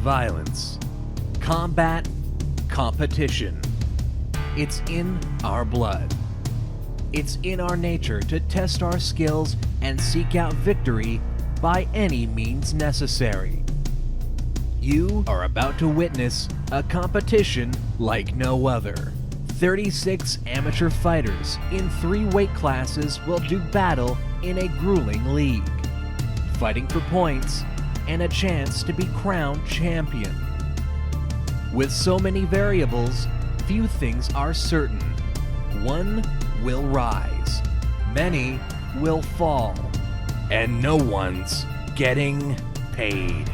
violence. Combat, competition. It's in our blood. It's in our nature to test our skills and seek out victory by any means necessary. You are about to witness a competition like no other. 36 amateur fighters in 3 weight classes will do battle in a grueling league, fighting for points and a chance to be crowned champion. With so many variables, few things are certain. One will rise, many will fall, and no one's getting paid.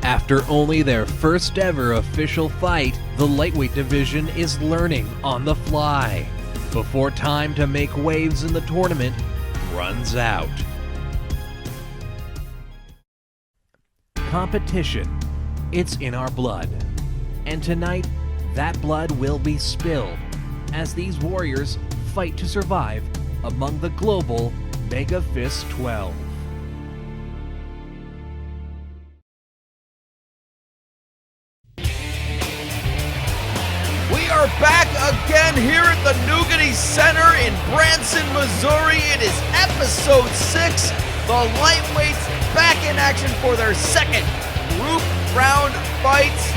After only their first ever official fight, the lightweight division is learning on the fly before time to make waves in the tournament runs out. Competition, it's in our blood. And tonight, that blood will be spilled as these warriors fight to survive among the global MEGAfist 12. We are back again here at the Nougaty Center in Branson, Missouri. It is episode 6. The lightweights back in action for their second group round fights.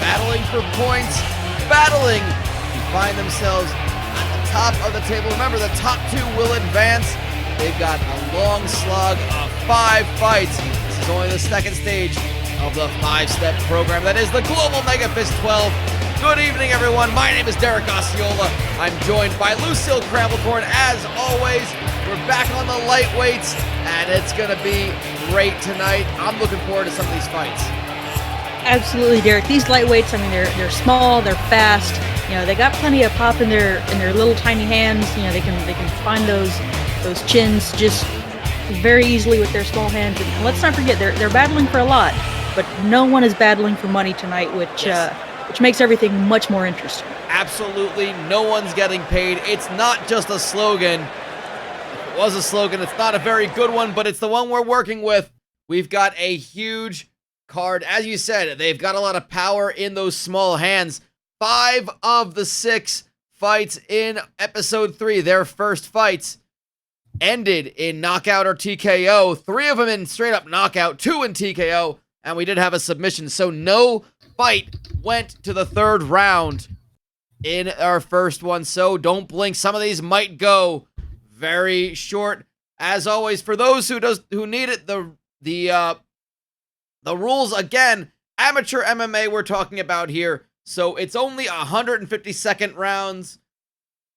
Battling for points, battling to find themselves at the top of the table. Remember, the top 2 will advance. They've got a long slug of 5 fights. This is only the second stage of the 5-step program. That is the Global MEGAfist 12. Good evening, everyone. My name is Derek Osceola. I'm joined by Lucille Cravelcorn. As always, we're back on the lightweights, and it's going to be great tonight. I'm looking forward to some of these fights. Absolutely, Derek. These lightweights, I mean, they're small, they're fast. You know, they got plenty of pop in their little tiny hands. You know, they can find those chins just very easily with their small hands. And let's not forget, they're battling for a lot, but no one is battling for money tonight, which makes everything much more interesting. Absolutely, no one's getting paid. It's not just a slogan. If it was a slogan, it's not a very good one, but it's the one we're working with. We've got a huge card. As you said, they've got a lot of power in those small hands. 5 of the 6 fights in episode 3, their first fights, ended in knockout or TKO. 3 of them in straight up knockout, 2 in TKO, and we did have a submission. So no fight went to the 3rd round in our first one. So don't blink. Some of these might go very short. As always, for those who need it, the rules, again, amateur MMA we're talking about here. So it's only 150-second rounds,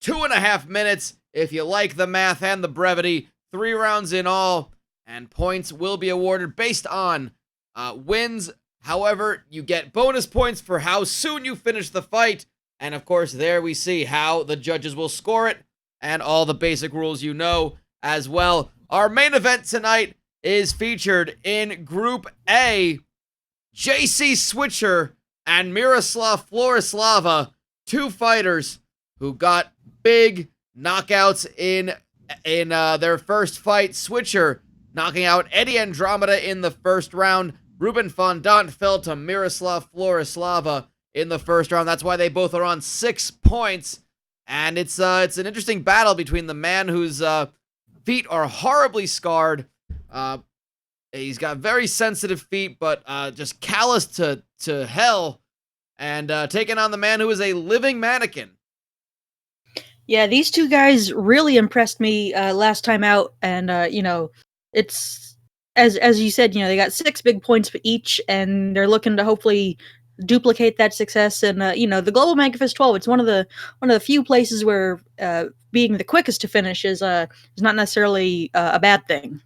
2.5 minutes if you like the math and the brevity, 3 rounds in all, and points will be awarded based on wins. However, you get bonus points for how soon you finish the fight, and of course, there we see how the judges will score it, and all the basic rules you know as well. Our main event tonight is featured in Group A. JC Switcher and Miroslav Florislava, 2 fighters who got big knockouts in their first fight. Switcher knocking out Eddie Andromeda in the first round. Ruben Fondant fell to Miroslav Florislava in the first round. That's why they both are on 6 points. And it's an interesting battle between the man whose feet are horribly scarred. He's got very sensitive feet, but just calloused to hell, and taking on the man who is a living mannequin. Yeah, these 2 guys really impressed me last time out, and it's as you said, they got 6 big points for each, and they're looking to hopefully duplicate that success. And the Global MEGAfist 12, it's one of the few places where being the quickest to finish is not necessarily a bad thing.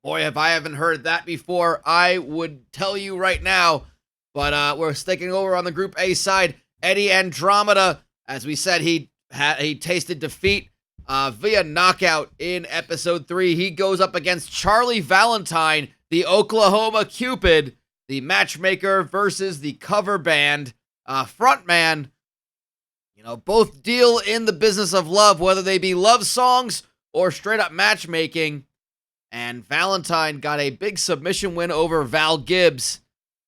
Boy, if I haven't heard that before, I would tell you right now. But we're sticking over on the Group A side. Eddie Andromeda, as we said, he tasted defeat via knockout in episode 3. He goes up against Charlie Valentine, the Oklahoma Cupid, the matchmaker versus the cover band frontman. Both deal in the business of love, whether they be love songs or straight up matchmaking. And Valentine got a big submission win over Val Gibbs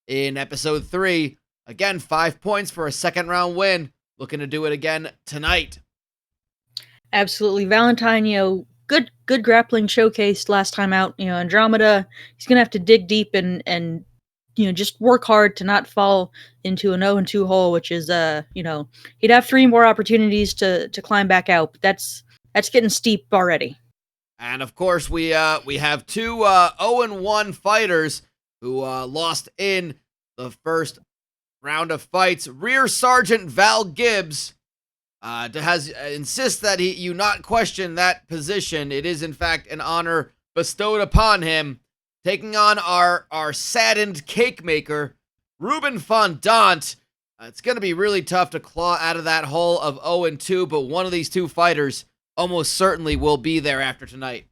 in episode 3. Again, 5 points for a second round win. Looking to do it again tonight. Absolutely. Valentine, good grappling showcase last time out. Andromeda, he's going to have to dig deep and just work hard to not fall into an 0-2 hole, which is, he'd have 3 more opportunities to climb back out, but that's getting steep already. And of course, we have 2 0-1 fighters who lost in the first round of fights. Rear Sergeant Val Gibbs insists that you not question that position. It is in fact an honor bestowed upon him. Taking on our saddened cake maker, Ruben Fondant. It's going to be really tough to claw out of that hole of 0-2, but one of these 2 fighters almost certainly will be there after tonight.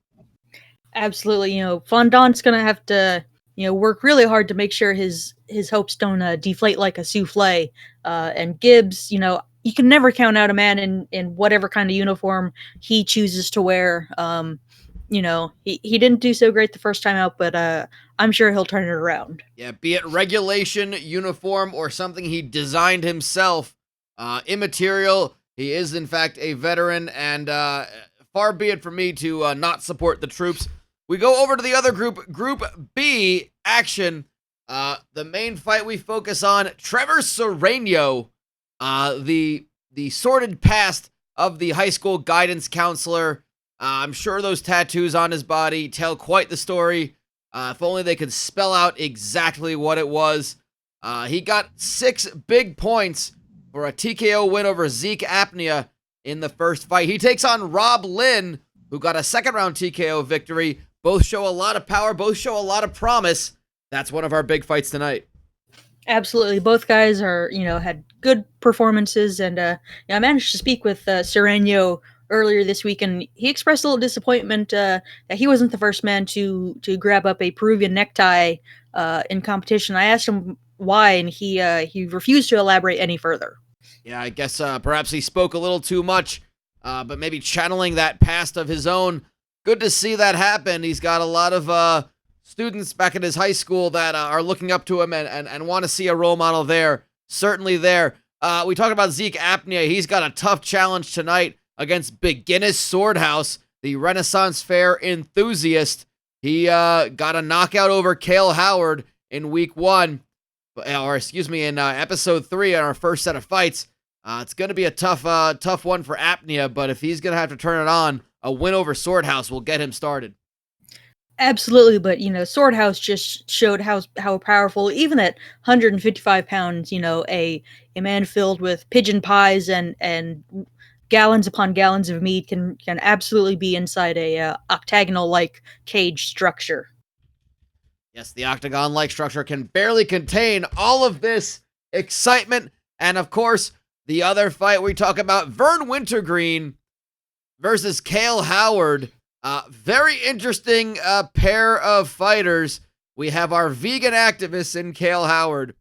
Absolutely. Fondant's going to have to, work really hard to make sure his hopes don't deflate like a souffle. And Gibbs, you can never count out a man in whatever kind of uniform he chooses to wear. He didn't do so great the first time out, but I'm sure he'll turn it around. Yeah, be it regulation, uniform, or something he designed himself, immaterial. He is, in fact, a veteran, and far be it from me to not support the troops. We go over to the other group, Group B action. The main fight we focus on, Trevor Serrano, the sordid past of the high school guidance counselor. I'm sure those tattoos on his body tell quite the story. If only they could spell out exactly what it was. He got 6 big points for a TKO win over Zeke Apnea in the first fight. He takes on Rob Lynn, who got a second round TKO victory. Both show a lot of power, both show a lot of promise. That's one of our big fights tonight. Absolutely. Both guys are, had good performances, and I managed to speak with Serrano earlier this week, and he expressed a little disappointment that he wasn't the first man to grab up a Peruvian necktie in competition. I asked him why, and he refused to elaborate any further. Yeah, I guess perhaps he spoke a little too much, but maybe channeling that past of his own. Good to see that happen. He's got a lot of students back at his high school that are looking up to him and want to see a role model there. Certainly there. We talked about Zeke Apnea. He's got a tough challenge tonight against Beginnis Swordhouse, the Renaissance Fair enthusiast. He got a knockout over Cale Howard in week 1, in episode 3 in our first set of fights. It's going to be a tough one for Apnea, but if he's going to have to turn it on, a win over Swordhouse will get him started. Absolutely, but Swordhouse just showed how powerful, even at 155 pounds, a man filled with pigeon pies and gallons upon gallons of meat can absolutely be inside a octagonal-like cage structure. Yes, the octagon-like structure can barely contain all of this excitement, and of course, the other fight we talk about, Vern Wintergreen versus Cale Howard. Very interesting pair of fighters. We have our vegan activists in Cale Howard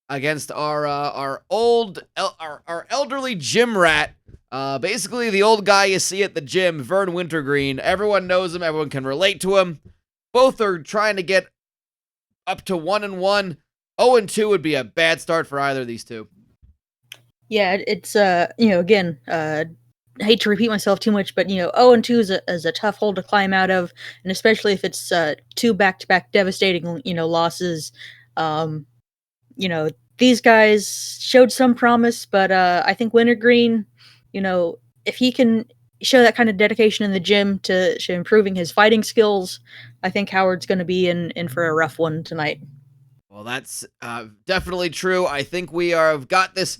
against our elderly gym rat. Basically the old guy you see at the gym, Vern Wintergreen. Everyone knows him. Everyone can relate to him. Both are trying to get up to 1-1. 0-2 would be a bad start for either of these two. Yeah, it's again, I hate to repeat myself too much, but 0-2 is a tough hole to climb out of, and especially if it's 2 back-to-back devastating losses. These guys showed some promise, but I think Wintergreen, if he can show that kind of dedication in the gym to improving his fighting skills, I think Howard's going to be in for a rough one tonight. Well, that's definitely true. I think we have got this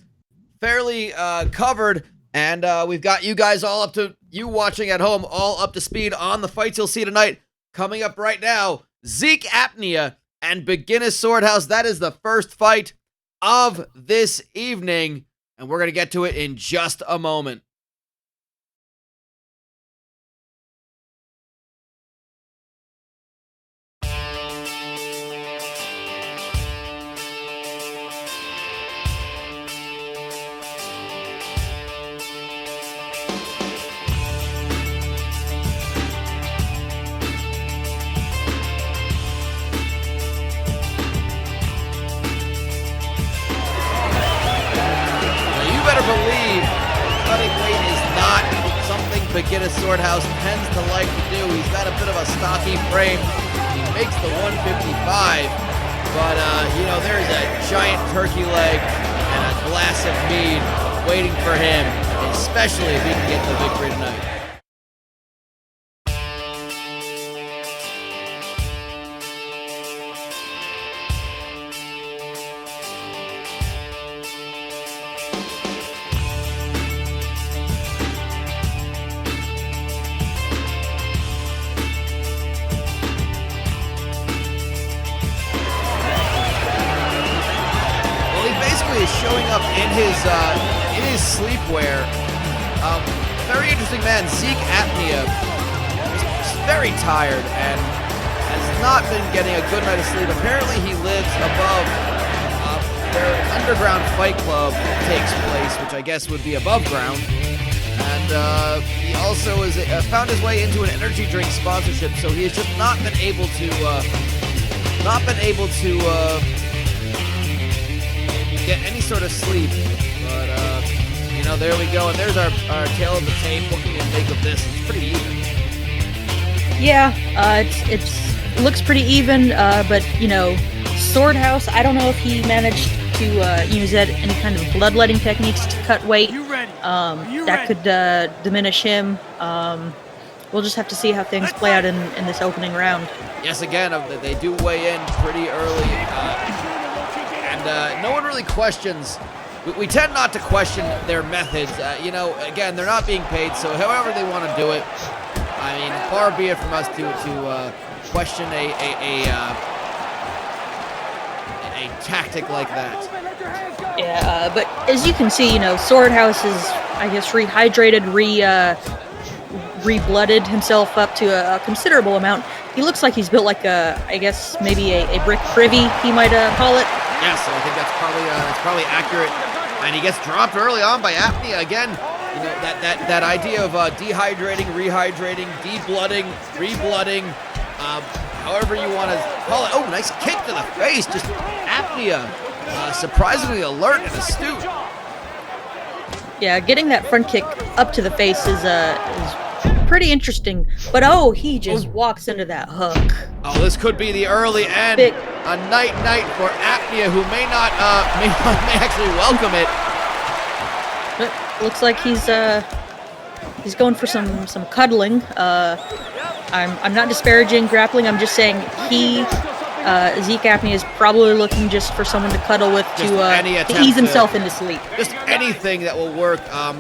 fairly covered, and we've got you guys you watching at home, all up to speed on the fights you'll see tonight. Coming up right now, Zeke Apnea and Beginnis Swordhouse. That is the first fight of this evening, and we're going to get to it in just a moment. McGinnis Swordhouse tends to like to do. He's got a bit of a stocky frame. He makes the 155, but there's a giant turkey leg and a glass of mead waiting for him, especially if he can get the victory tonight. Is showing up in his sleepwear. Very interesting man. Zeke Apnea is very tired and has not been getting a good night of sleep. Apparently he lives above where underground fight club takes place, which I guess would be above ground. And he also is found his way into an energy drink sponsorship, so he has just not been able to get any sort of sleep, but there we go, and there's our tail of the tape. What can you make of this? It's pretty even. Yeah, it looks pretty even, but Swordhouse, I don't know if he managed to use any kind of bloodletting techniques to cut weight. That could diminish him. We'll just have to see how things play out in this opening round. Yes, again, they do weigh in pretty early. No one really questions. We tend not to question their methods. Again, they're not being paid, so however they want to do it. I mean, far be it from us to question a tactic like that. Yeah, but as you can see, Swordhouse is, I guess, rehydrated, re-blooded himself up to a considerable amount. He looks like he's built like I guess maybe a brick privy, he might call it. Yes, I think that's probably accurate. And he gets dropped early on by Apnea again. That idea of dehydrating, rehydrating, deblooding, reblooding, however you want to call it. Oh, nice kick to the face. Just Apnea, surprisingly alert and astute. Yeah, getting that front kick up to the face is pretty interesting. But he just walks into that hook. Oh, this could be the early end. A night for Apnea, who may actually welcome it. But looks like he's going for some cuddling. I'm not disparaging grappling. I'm just saying Zeke Apnea is probably looking just for someone to cuddle with to ease himself into sleep. Just anything that will work. I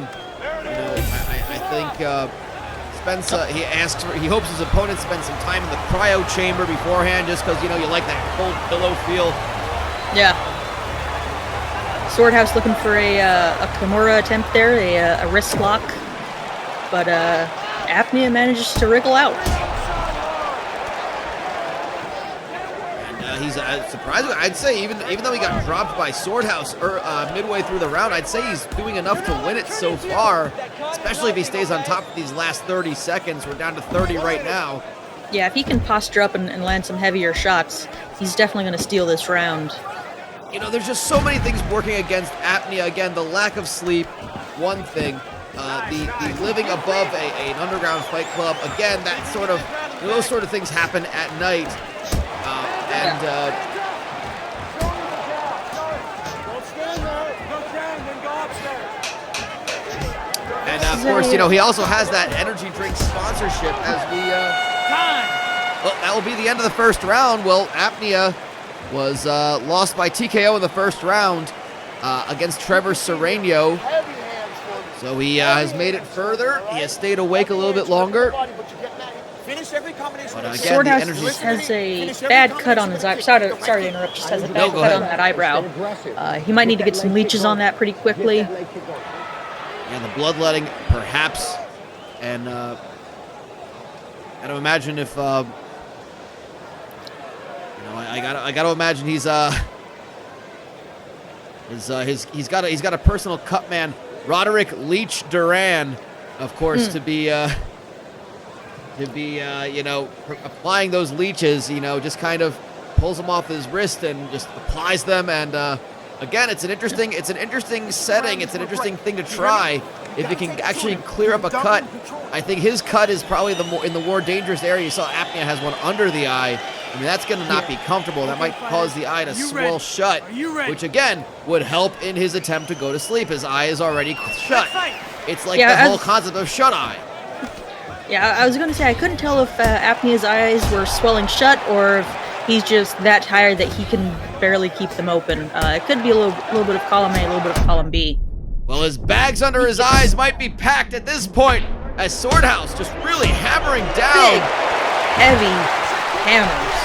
think he hopes his opponent spends some time in the cryo chamber beforehand, just because you like that cold pillow feel. Yeah. Swordhouse looking for a Kimura attempt there, a wrist lock, but Apnea manages to wriggle out. He's surprisingly, I'd say, even though he got dropped by Swordhouse midway through the round, I'd say he's doing enough to win it so far, especially if he stays on top of these last 30 seconds. We're down to 30 right now. Yeah, if he can posture up and land some heavier shots, he's definitely going to steal this round. There's just so many things working against Apnea. Again, the lack of sleep, one thing. The living above an underground fight club. Again, those sort of things happen at night. And of course, he also has that energy drink sponsorship as that will be the end of the first round. Well, Apnea was lost by TKO in the first round against Trevor Sereno. So he has made it further. He has stayed awake a little bit longer. Swordhouse has a bad cut on his eye. Sorry to interrupt. Just has a bad cut on that eyebrow. He might need to get some leeches on that pretty quickly. Yeah, the bloodletting, perhaps, and I don't imagine if I gotta imagine he's got a personal cut man, Roderick Leech Duran, of course, to be applying those leeches, just kind of pulls them off his wrist and just applies them, and Again, it's an interesting setting. It's an interesting thing to try. If it can actually clear up a cut, I think his cut is probably in the more dangerous area. You saw Apnea has one under the eye. I mean, that's going to not be comfortable. That might cause the eye to swell shut, which again would help in his attempt to go to sleep. His eye is already shut. It's like the whole concept of shut eye. Yeah, I was going to say, I couldn't tell if Apnea's eyes were swelling shut or if he's just that tired that he can barely keep them open. It could be a little bit of column A, a little bit of column B. Well, his bags under his eyes might be packed at this point, as Swordhouse just really hammering down. Big, heavy hammers.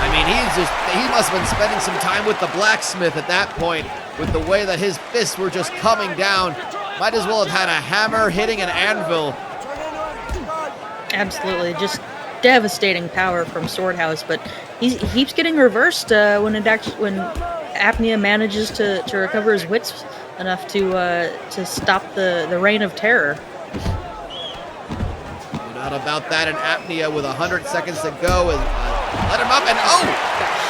I mean, he must have been spending some time with the blacksmith at that point, with the way that his fists were just coming down. Might as well have had a hammer hitting an anvil. Absolutely, just devastating power from Swordhouse, but he keeps getting reversed when Apnea manages to recover his wits enough to stop the reign of terror. No doubt about that, and Apnea with 100 seconds to go and let him up, and he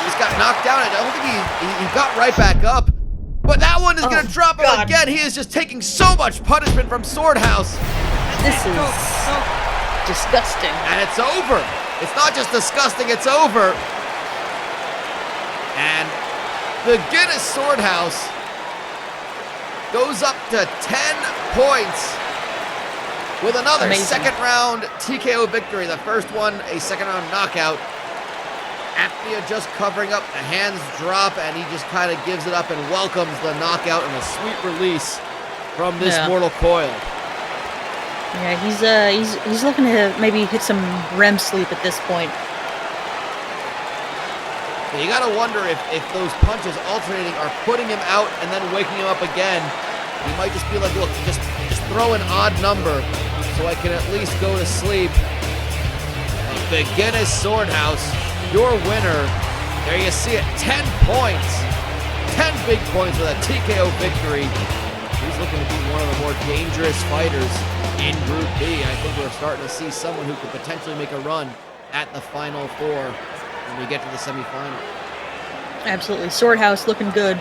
just got knocked down. I don't think he got right back up, but that one is going to drop him again. He is just taking so much punishment from Swordhouse. This is disgusting. And it's over. It's not just disgusting, it's over. And the Guinness Swordhouse goes up to 10 points with another second round TKO victory. The first one, a second round knockout. Apnea just covering up, the hands drop, and he just kind of gives it up and welcomes the knockout and a sweet release from this mortal coil. Yeah, he's looking to maybe hit some REM sleep at this point. You gotta wonder if those punches alternating are putting him out and then waking him up again. He might just be like, look, just throw an odd number so I can at least go to sleep. The Guinness Swordhouse, your winner. There you see it, 10 points. 10 big points with a TKO victory. He's looking to be one of the more dangerous fighters in Group B. I think we're starting to see someone who could potentially make a run at the Final Four when we get to the semifinal. Absolutely, Swordhouse looking good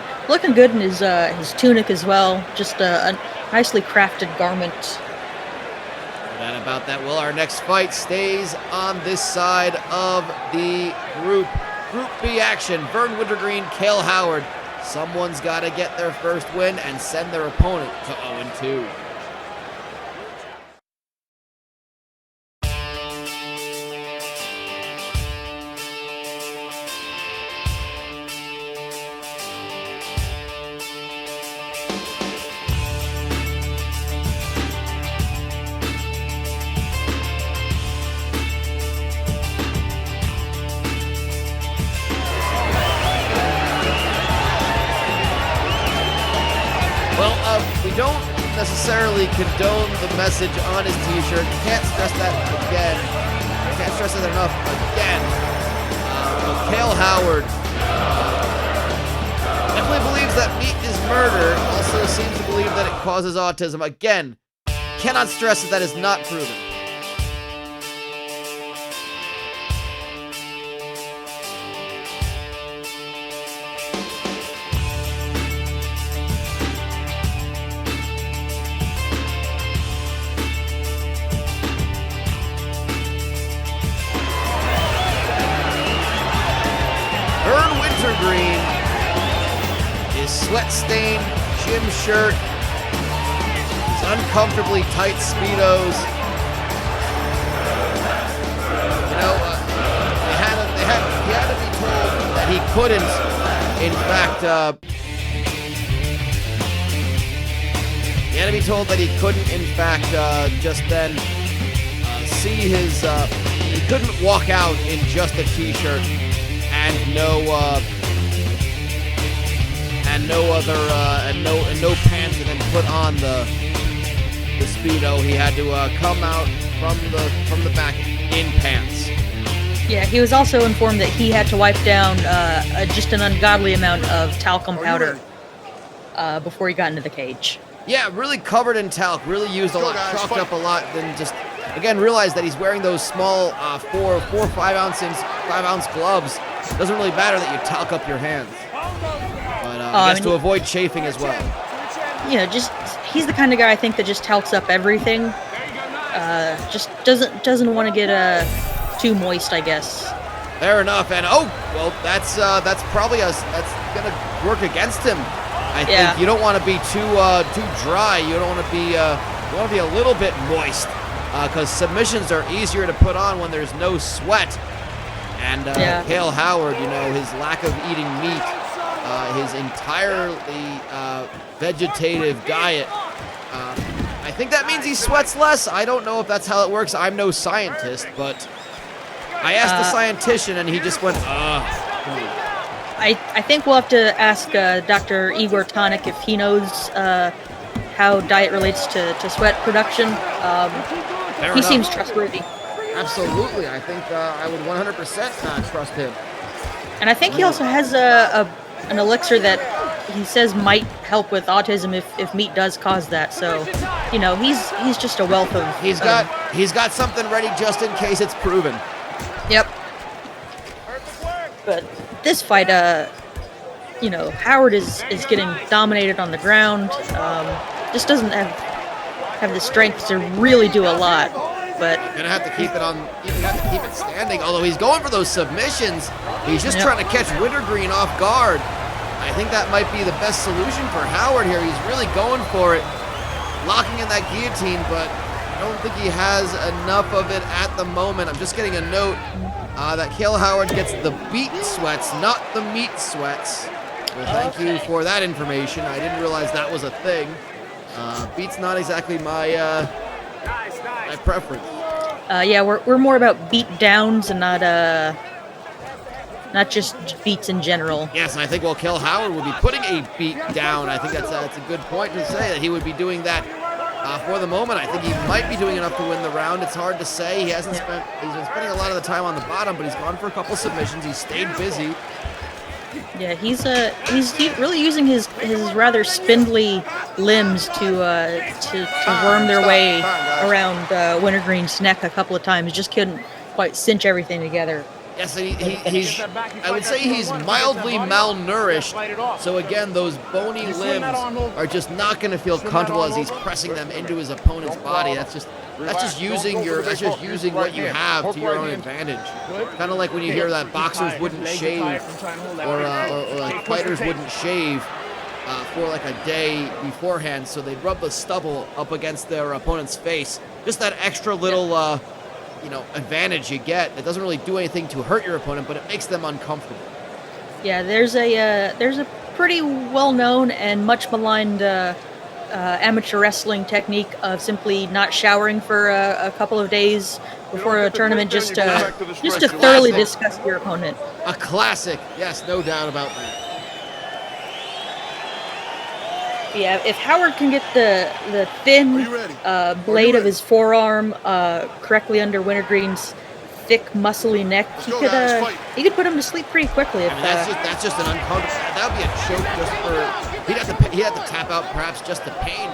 in his tunic as well. Just a nicely crafted garment. No doubt about that. Well, our next fight stays on this side of the Group B action. Vern Wintergreen, Cale Howard. Someone's got to get their first win and send their opponent to 0-2. We don't necessarily condone the message on his t-shirt. Can't stress that again. Can't stress it enough again. Cale Howard definitely believes that meat is murder. Also seems to believe that it causes autism. Again, cannot stress that is not proven. Green, his sweat-stained gym shirt, his uncomfortably tight Speedos. You know, he had to be told that he couldn't, in fact, just then see his, he couldn't walk out in just a t-shirt and no pants, and then put on the Speedo. He had to come out from the back in pants. Yeah, he was also informed that he had to wipe down just an ungodly amount of talcum powder before he got into the cage. Yeah, really covered in talc, really used a lot, chalked up a lot, then just, again, realized that he's wearing those small 5 ounce gloves. Doesn't really matter that you talc up your hands. I guess and to avoid chafing as well. just he's the kind of guy I think that just talks up everything. Just doesn't want to get too moist, I guess. Fair enough, and that's probably that's gonna work against him. I think you don't want to be too dry. You don't want to be you want to be a little bit moist, because submissions are easier to put on when there's no sweat. And Cale Howard, his lack of eating meat, his entirely vegetative diet. I think that means he sweats less. I don't know if that's how it works. I'm no scientist, but I asked the scientician, and he just went, I think we'll have to ask Dr. Igor Tonic if he knows how diet relates to sweat production. He seems trustworthy. Absolutely. I think I would 100% trust him. And I think he also has an elixir that he says might help with autism if meat does cause that. So, he's just a wealth of... He's got something ready just in case it's proven. Yep. But this fight, Howard is getting dominated on the ground. Just doesn't have the strength to really do a lot. But you're gonna have to keep it standing. Although he's going for those submissions, he's just trying to catch Wintergreen off guard. I think that might be the best solution for Howard here. He's really going for it, locking in that guillotine, but I don't think he has enough of it at the moment. I'm just getting a note that Cale Howard gets the beat sweats, not the meat sweats. Well, thank you for that information. I didn't realize that was a thing. Beat's not exactly my preference. We're more about beat downs and not just beats in general. Yes, and I think Cale Howard would be putting a beat down. I think that's a good point to say that he would be doing that for the moment. I think he might be doing enough to win the round. It's hard to say. He's been spending a lot of the time on the bottom, but he's gone for a couple submissions. He's stayed busy. Yeah, he's really using his rather spindly limbs to worm their way around Wintergreen's neck a couple of times. Just couldn't quite cinch everything together. Yes, he's I would say he's mildly malnourished. So again, those bony limbs are just not going to feel comfortable as he's pressing them into his opponent's body. That's just using what you have to your own advantage. Kind of like when you hear that boxers wouldn't shave or like fighters wouldn't shave for like a day beforehand, so they'd rub the stubble up against their opponent's face. Just that extra little advantage you get. It doesn't really do anything to hurt your opponent, but it makes them uncomfortable. Yeah, there's a pretty well-known and much maligned amateur wrestling technique of simply not showering for a couple of days before a tournament, just to thoroughly disgust your opponent. A classic, yes, no doubt about that. Yeah, if Howard can get the thin blade of his forearm correctly under Wintergreen's thick, muscly neck, he could put him to sleep pretty quickly. That's just an uncomfortable. That would be a choke just for. He'd have to tap out perhaps just the pain,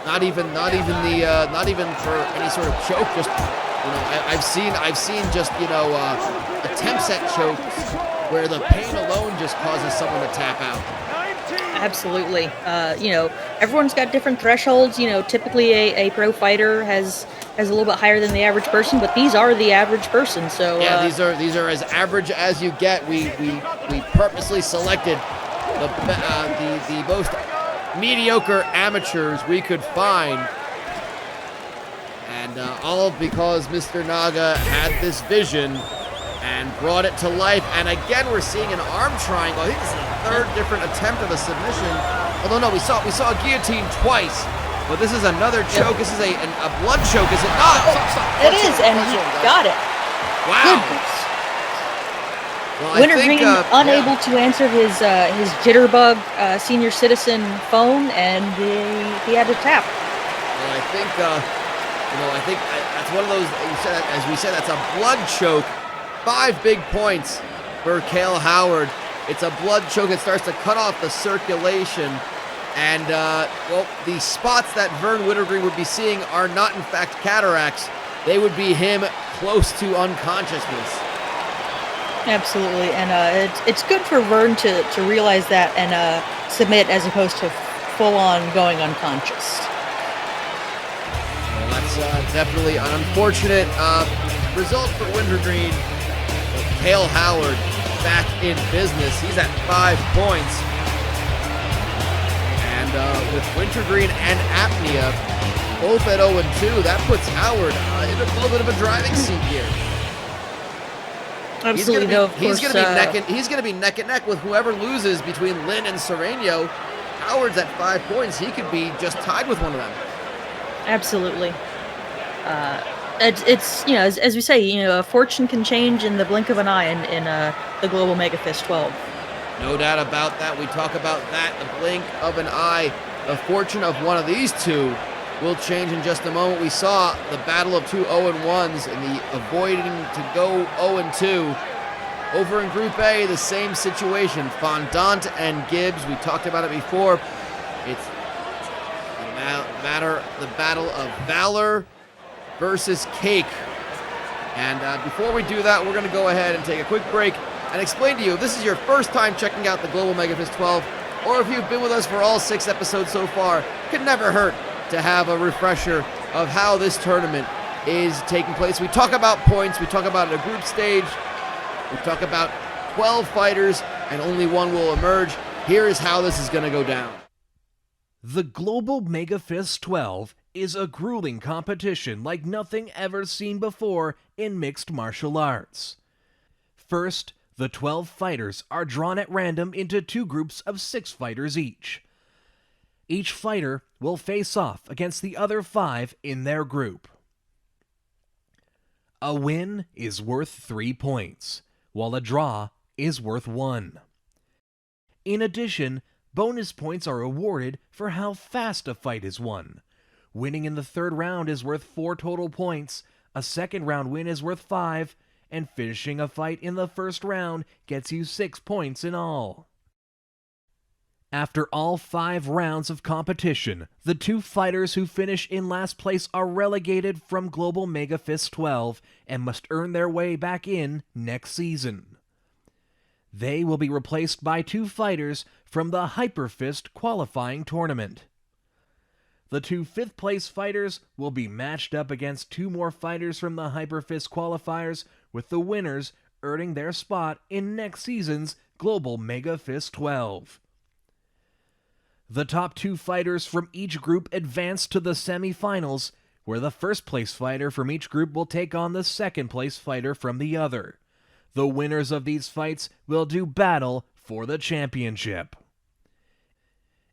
not even for any sort of choke. Just I've seen just attempts at chokes where the pain alone just causes someone to tap out. Absolutely. Everyone's got different thresholds. Typically a pro fighter has a little bit higher than the average person, but these are the average person. So yeah, these are as average as you get. We purposely selected the most mediocre amateurs we could find, and all because Mr. Naga had this vision and brought it to life. And again, we're seeing an arm triangle. I think this is the third different attempt of a submission. Although no, we saw a guillotine twice, but this is another choke. This is a blood choke, is it not? It is, and he got it. Wow. Well, Wintergreen unable to answer his jitterbug senior citizen phone, and he had to tap. Well, I think that's one of those. As we said, that's a blood choke. 5 big points for Cale Howard. It's a blood choke. It starts to cut off the circulation. And, the spots that Vern Wintergreen would be seeing are not, in fact, cataracts. They would be him close to unconsciousness. Absolutely, and it's good for Vern to realize that and submit as opposed to full on going unconscious. Well, that's definitely an unfortunate result for Wintergreen. But Cale Howard back in business. He's at 5 points. And with Wintergreen and Apnea both at 0-2, that puts Howard in a little bit of a driving seat here. Absolutely, he's going to be neck and neck with whoever loses between Lynn and Sereno. Howard's at 5 points. He could be just tied with one of them. Absolutely. It's as we say, a fortune can change in the blink of an eye in the Global MEGAfist 12. No doubt about that. We talk about that, the blink of an eye. The fortune of one of these two will change in just a moment. We saw the battle of two 0-1s and the avoiding to go 0-2. Over in Group A, the same situation. Fondant and Gibbs, we talked about it before. It's the battle of Valor versus Cake. And before we do that, we're going to go ahead and take a quick break and explain to you, if this is your first time checking out the Global MEGAfist 12, or if you've been with us for all 6 episodes so far, it could never hurt to have a refresher of how this tournament is taking place. We talk about points, we talk about a group stage, we talk about 12 fighters, and only one will emerge. Here is how this is going to go down. The Global MEGAfist 12 is a grueling competition like nothing ever seen before in mixed martial arts. First, the 12 fighters are drawn at random into 2 groups of 6 fighters each. Each fighter will face off against the other 5 in their group. A win is worth 3 points, while a draw is worth 1. In addition, bonus points are awarded for how fast a fight is won. Winning in the 3rd round is worth 4 total points, a 2nd round win is worth 5, and finishing a fight in the 1st round gets you 6 points in all. After all 5 rounds of competition, the 2 fighters who finish in last place are relegated from Global MEGAfist 12 and must earn their way back in next season. They will be replaced by 2 fighters from the Hyperfist qualifying tournament. The 2 5th-place fighters will be matched up against 2 more fighters from the Hyperfist qualifiers, with the winners earning their spot in next season's Global MEGAfist 12. The top 2 fighters from each group advance to the semifinals, where the 1st-place fighter from each group will take on the 2nd-place fighter from the other. The winners of these fights will do battle for the championship.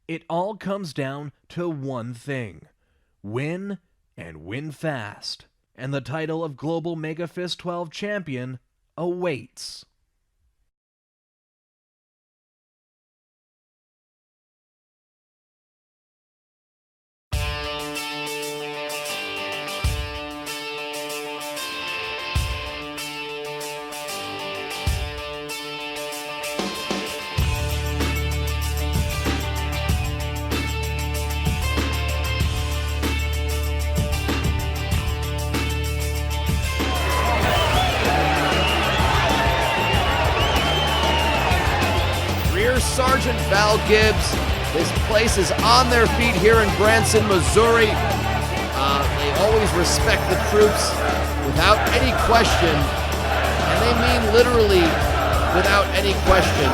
It all comes down to one thing: win, and win fast. And the title of Global MEGAfist 12 champion awaits. Sergeant Val Gibbs. This place is on their feet here in Branson, Missouri. They always respect the troops without any question, and they mean literally without any question.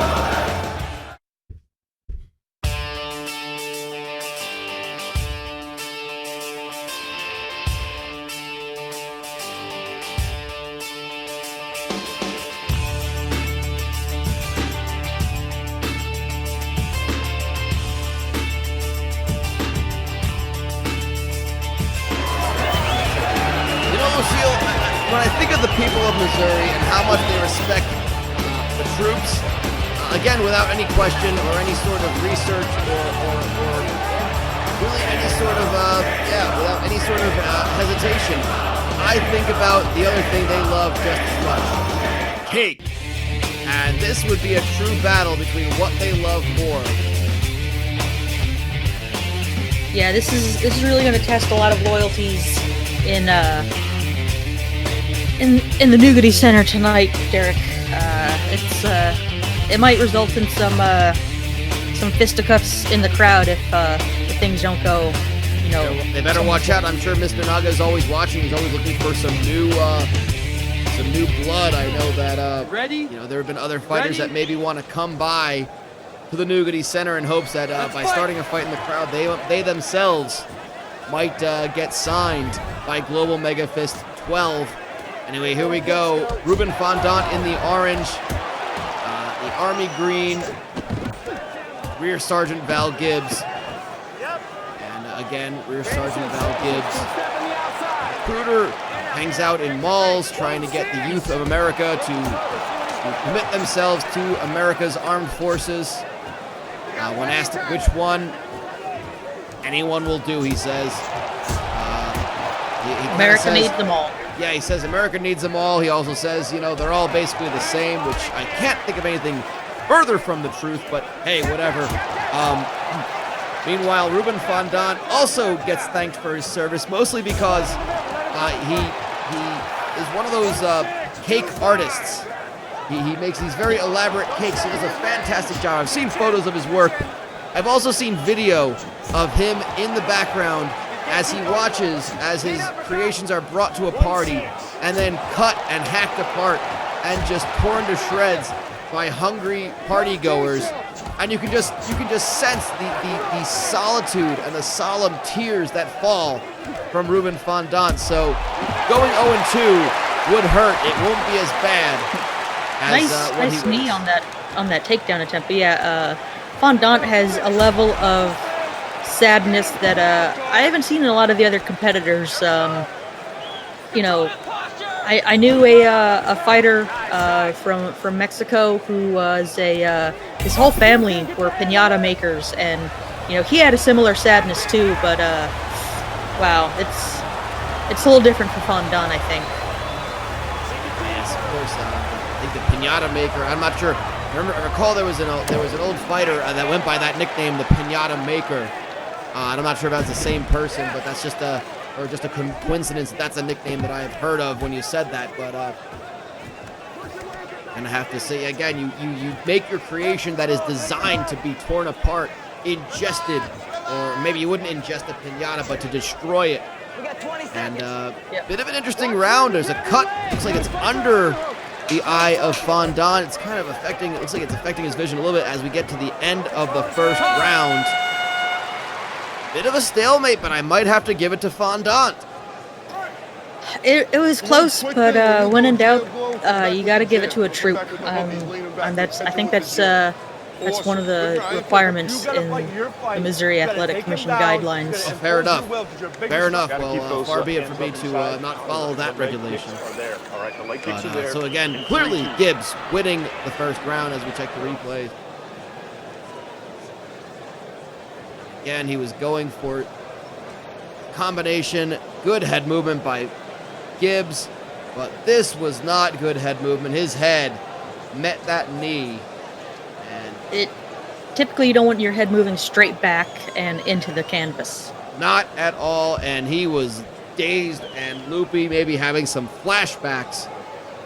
When I think of the people of Missouri and how much they respect the troops, again, without any question or any sort of research or really any sort of, without any sort of hesitation, I think about the other thing they love just as much: cake. And this would be a true battle between what they love more. Yeah, this is really going to test a lot of loyalties in the Nougaty Center tonight, Derek. it might result in some fisticuffs in the crowd if things don't go, They better watch out. I'm sure Mr. Naga is always watching. He's always looking for some new blood. I know that there have been other fighters that maybe want to come by to the Nugget Center in hopes that by starting a fight in the crowd, they themselves might get signed by Global Megafist 12. Anyway, here we go. Ruben Fondant in the orange, the army green, Rear Sergeant Val Gibbs. And again, Rear Sergeant Val Gibbs. Recruiter hangs out in malls trying to get the youth of America to commit themselves to America's armed forces. When asked which one, anyone will do, he says. He America needs them all. Yeah, he says America needs them all. He also says, they're all basically the same, which I can't think of anything further from the truth, but hey, whatever. Meanwhile, Ruben Fondant also gets thanked for his service, mostly because he is one of those cake artists. He makes these very elaborate cakes. He does a fantastic job. I've seen photos of his work. I've also seen video of him in the background as he watches as his creations are brought to a party and then cut and hacked apart and just torn to shreds by hungry party goers. And you can just sense the solitude and the solemn tears that fall from Ruben Fondant. So going 0-2 would hurt. It won't be as bad as nice knee on that takedown attempt. But yeah, Fondant has a level of sadness that I haven't seen in a lot of the other competitors. I knew a fighter from Mexico who was his whole family were piñata makers, and he had a similar sadness too. But wow, it's a little different for Fondant, I think. Yes, of course. I think the piñata maker. I'm not sure. I recall there was an old fighter that went by that nickname, the piñata maker. And I'm not sure if that's the same person, but that's just a coincidence. That's a nickname that I have heard of when you said that. But and I have to say again, you make your creation that is designed to be torn apart, ingested, or maybe you wouldn't ingest a piñata, but to destroy it. And bit of an interesting round. There's a cut. Looks like it's under the eye of Fondant. It's kind of affecting. It looks like it's affecting his vision a little bit as we get to the end of the first round. Bit of a stalemate, but I might have to give it to Fondant. It was close, but when in doubt, you got to give it to a troop. And I think that's one of the requirements in the Missouri Athletic Commission guidelines. Oh, fair enough. Fair enough. Well, far be it for me to not follow that regulation. But, so again, clearly Gibbs winning the first round as we check the replay. Again, he was going for combination, good head movement by Gibbs, but this was not good head movement. His head met that knee. And typically you don't want your head moving straight back and into the canvas. Not at all, and he was dazed and loopy, maybe having some flashbacks,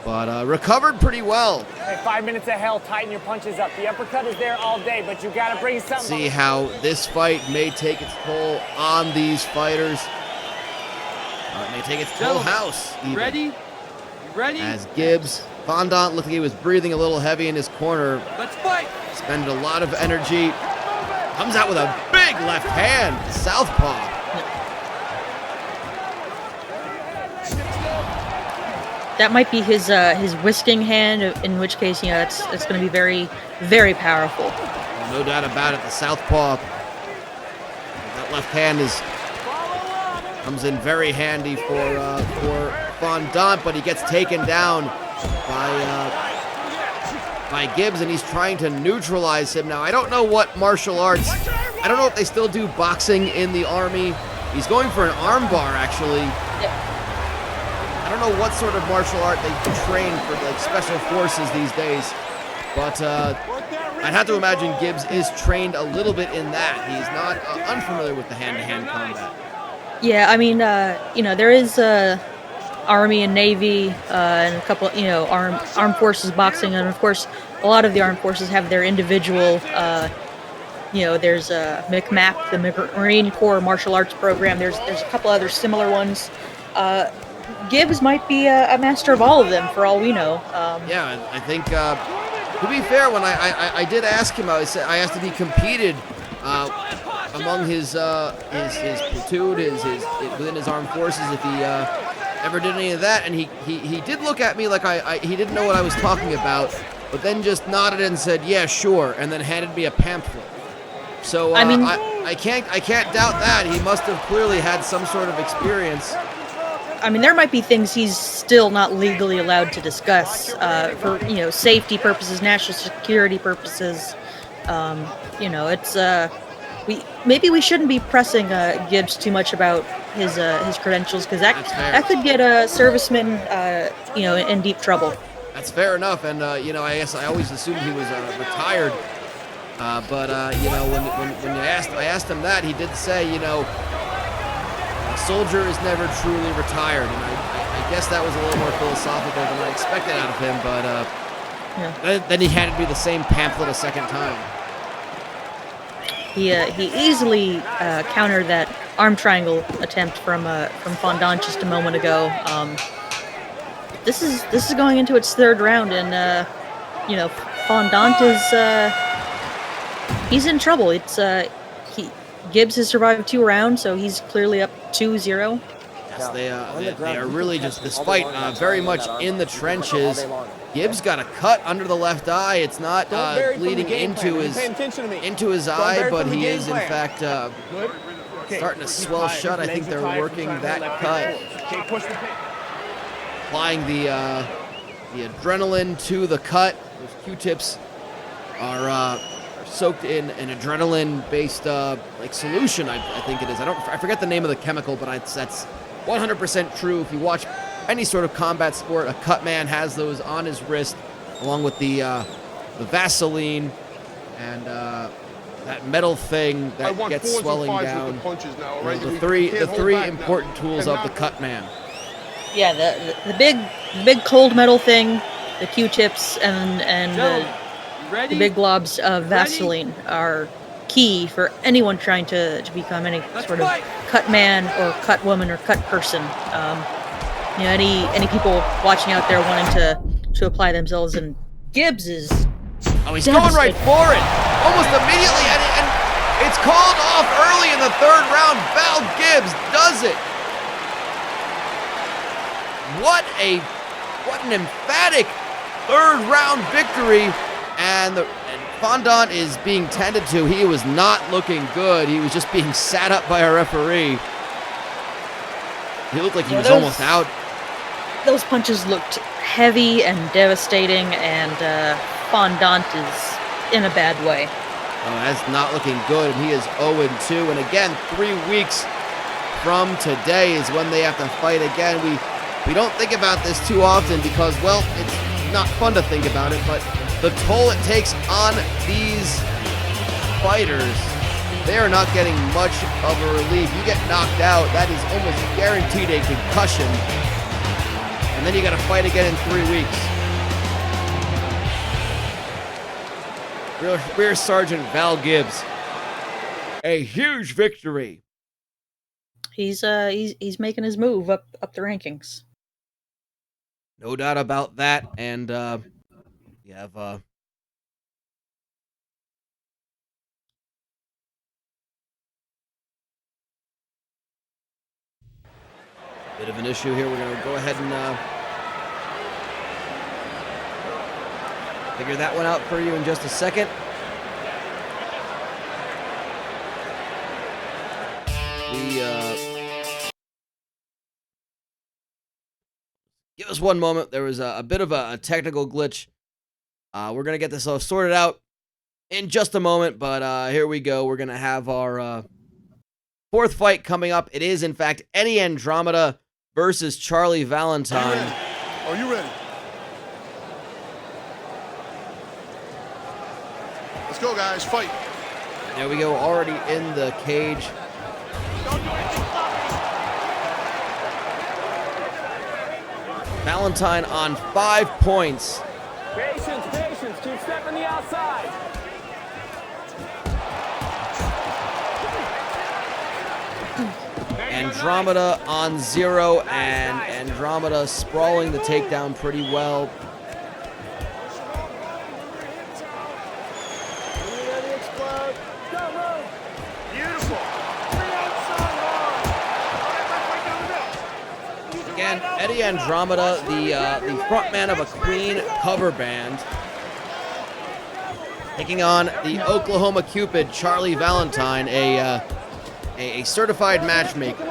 but recovered pretty well. Hey, 5 minutes of hell, tighten your punches up. The uppercut is there all day, but you gotta bring something. See how this fight may take its toll on these fighters. It may take its whole house. Even. Ready? As Gibbs, Fondant looked like he was breathing a little heavy in his corner. Let's fight. Spending a lot of energy. Comes out with a big left hand, southpaw. That might be his whisking hand, in which case, it's going to be very, very powerful. No doubt about it. The southpaw, that left hand comes in very handy for Fondant, but he gets taken down by Gibbs, and he's trying to neutralize him now. I don't know what martial arts. I don't know if they still do boxing in the Army. He's going for an armbar, actually. Yep. I don't know what sort of martial art they train for like special forces these days, but I'd have to imagine Gibbs is trained a little bit in that. He's not unfamiliar with the hand-to-hand combat. Yeah, I mean, there is Army and Navy, and a couple, armed forces boxing, and of course, a lot of the armed forces have their individual. There's McMap, the Marine Corps martial arts program. There's a couple other similar ones. Gibbs might be a master of all of them, for all we know. Yeah, I think to be fair, when I did ask him, I asked if he competed among his platoon, within his armed forces, if he ever did any of that, and he did look at me like he didn't know what I was talking about, but then just nodded and said, "Yeah, sure," and then handed me a pamphlet. So I can't doubt that he must have clearly had some sort of experience. I mean, there might be things he's still not legally allowed to discuss for safety purposes, national security purposes. It's maybe we shouldn't be pressing Gibbs too much about his credentials, because that could get a serviceman in deep trouble. That's fair enough, and I guess I always assumed he was retired. But when I asked him that, he did say, a soldier is never truly retired, and I guess that was a little more philosophical than I expected out of him. But then he handed me the same pamphlet a second time. He easily countered that arm triangle attempt from Fondant just a moment ago. This is going into its third round, and Fondant is he's in trouble. Gibbs has survived 2 rounds, so he's clearly up 2-0. Yes, they are really just, despite very much in the trenches. Gibbs got a cut under the left eye. It's not bleeding into his eye, but he is in fact starting to swell shut. I think they're working that cut, applying the adrenaline to the cut. Those Q-tips are soaked in an adrenaline-based solution. I think it is. I forget the name of the chemical, but that's 100% true. If you watch any sort of combat sport, a cut man has those on his wrist, along with the Vaseline and that metal thing that gets swelling down. The three important tools of the cut man. Yeah, the big cold metal thing, the Q-tips, and the big globs of Vaseline are key for anyone trying to become any sort of cut man or cut woman or cut person. Any people watching out there wanting to apply themselves, and Gibbs is he's going right for it almost immediately, and it's called off early in the third round. Val Gibbs does it. What an emphatic third round victory. And Fondant is being tended to. He was not looking good. He was just being sat up by a referee. He looked like he was almost out. Those punches looked heavy and devastating, and Fondant is in a bad way. Oh, that's not looking good, and he is 0-2. And again, 3 weeks from today is when they have to fight again. We don't think about this too often because, well, it's not fun to think about it, but the toll it takes on these fighters, they are not getting much of a relief. You get knocked out, that is almost guaranteed a concussion. And then you got to fight again in 3 weeks. Rear Sergeant Val Gibbs, a huge victory. He's making his move up the rankings. No doubt about that, and you have bit of an issue here. We're going to go ahead and figure that one out for you in just a second. Give us one moment. There was a bit of a technical glitch. We're going to get this all sorted out in just a moment, but here we go. We're going to have our fourth fight coming up. It is, in fact, Eddie Andromeda versus Charlie Valentine. Are you ready? Let's go, guys. Fight. There we go. Already in the cage. Valentine on 5 points. Patience, patience. Keep stepping the outside. Andromeda on 0, and Andromeda sprawling the takedown pretty well. Again, Eddie Andromeda, the frontman of a Queen cover band, taking on the Oklahoma Cupid, Charlie Valentine, a certified matchmaker.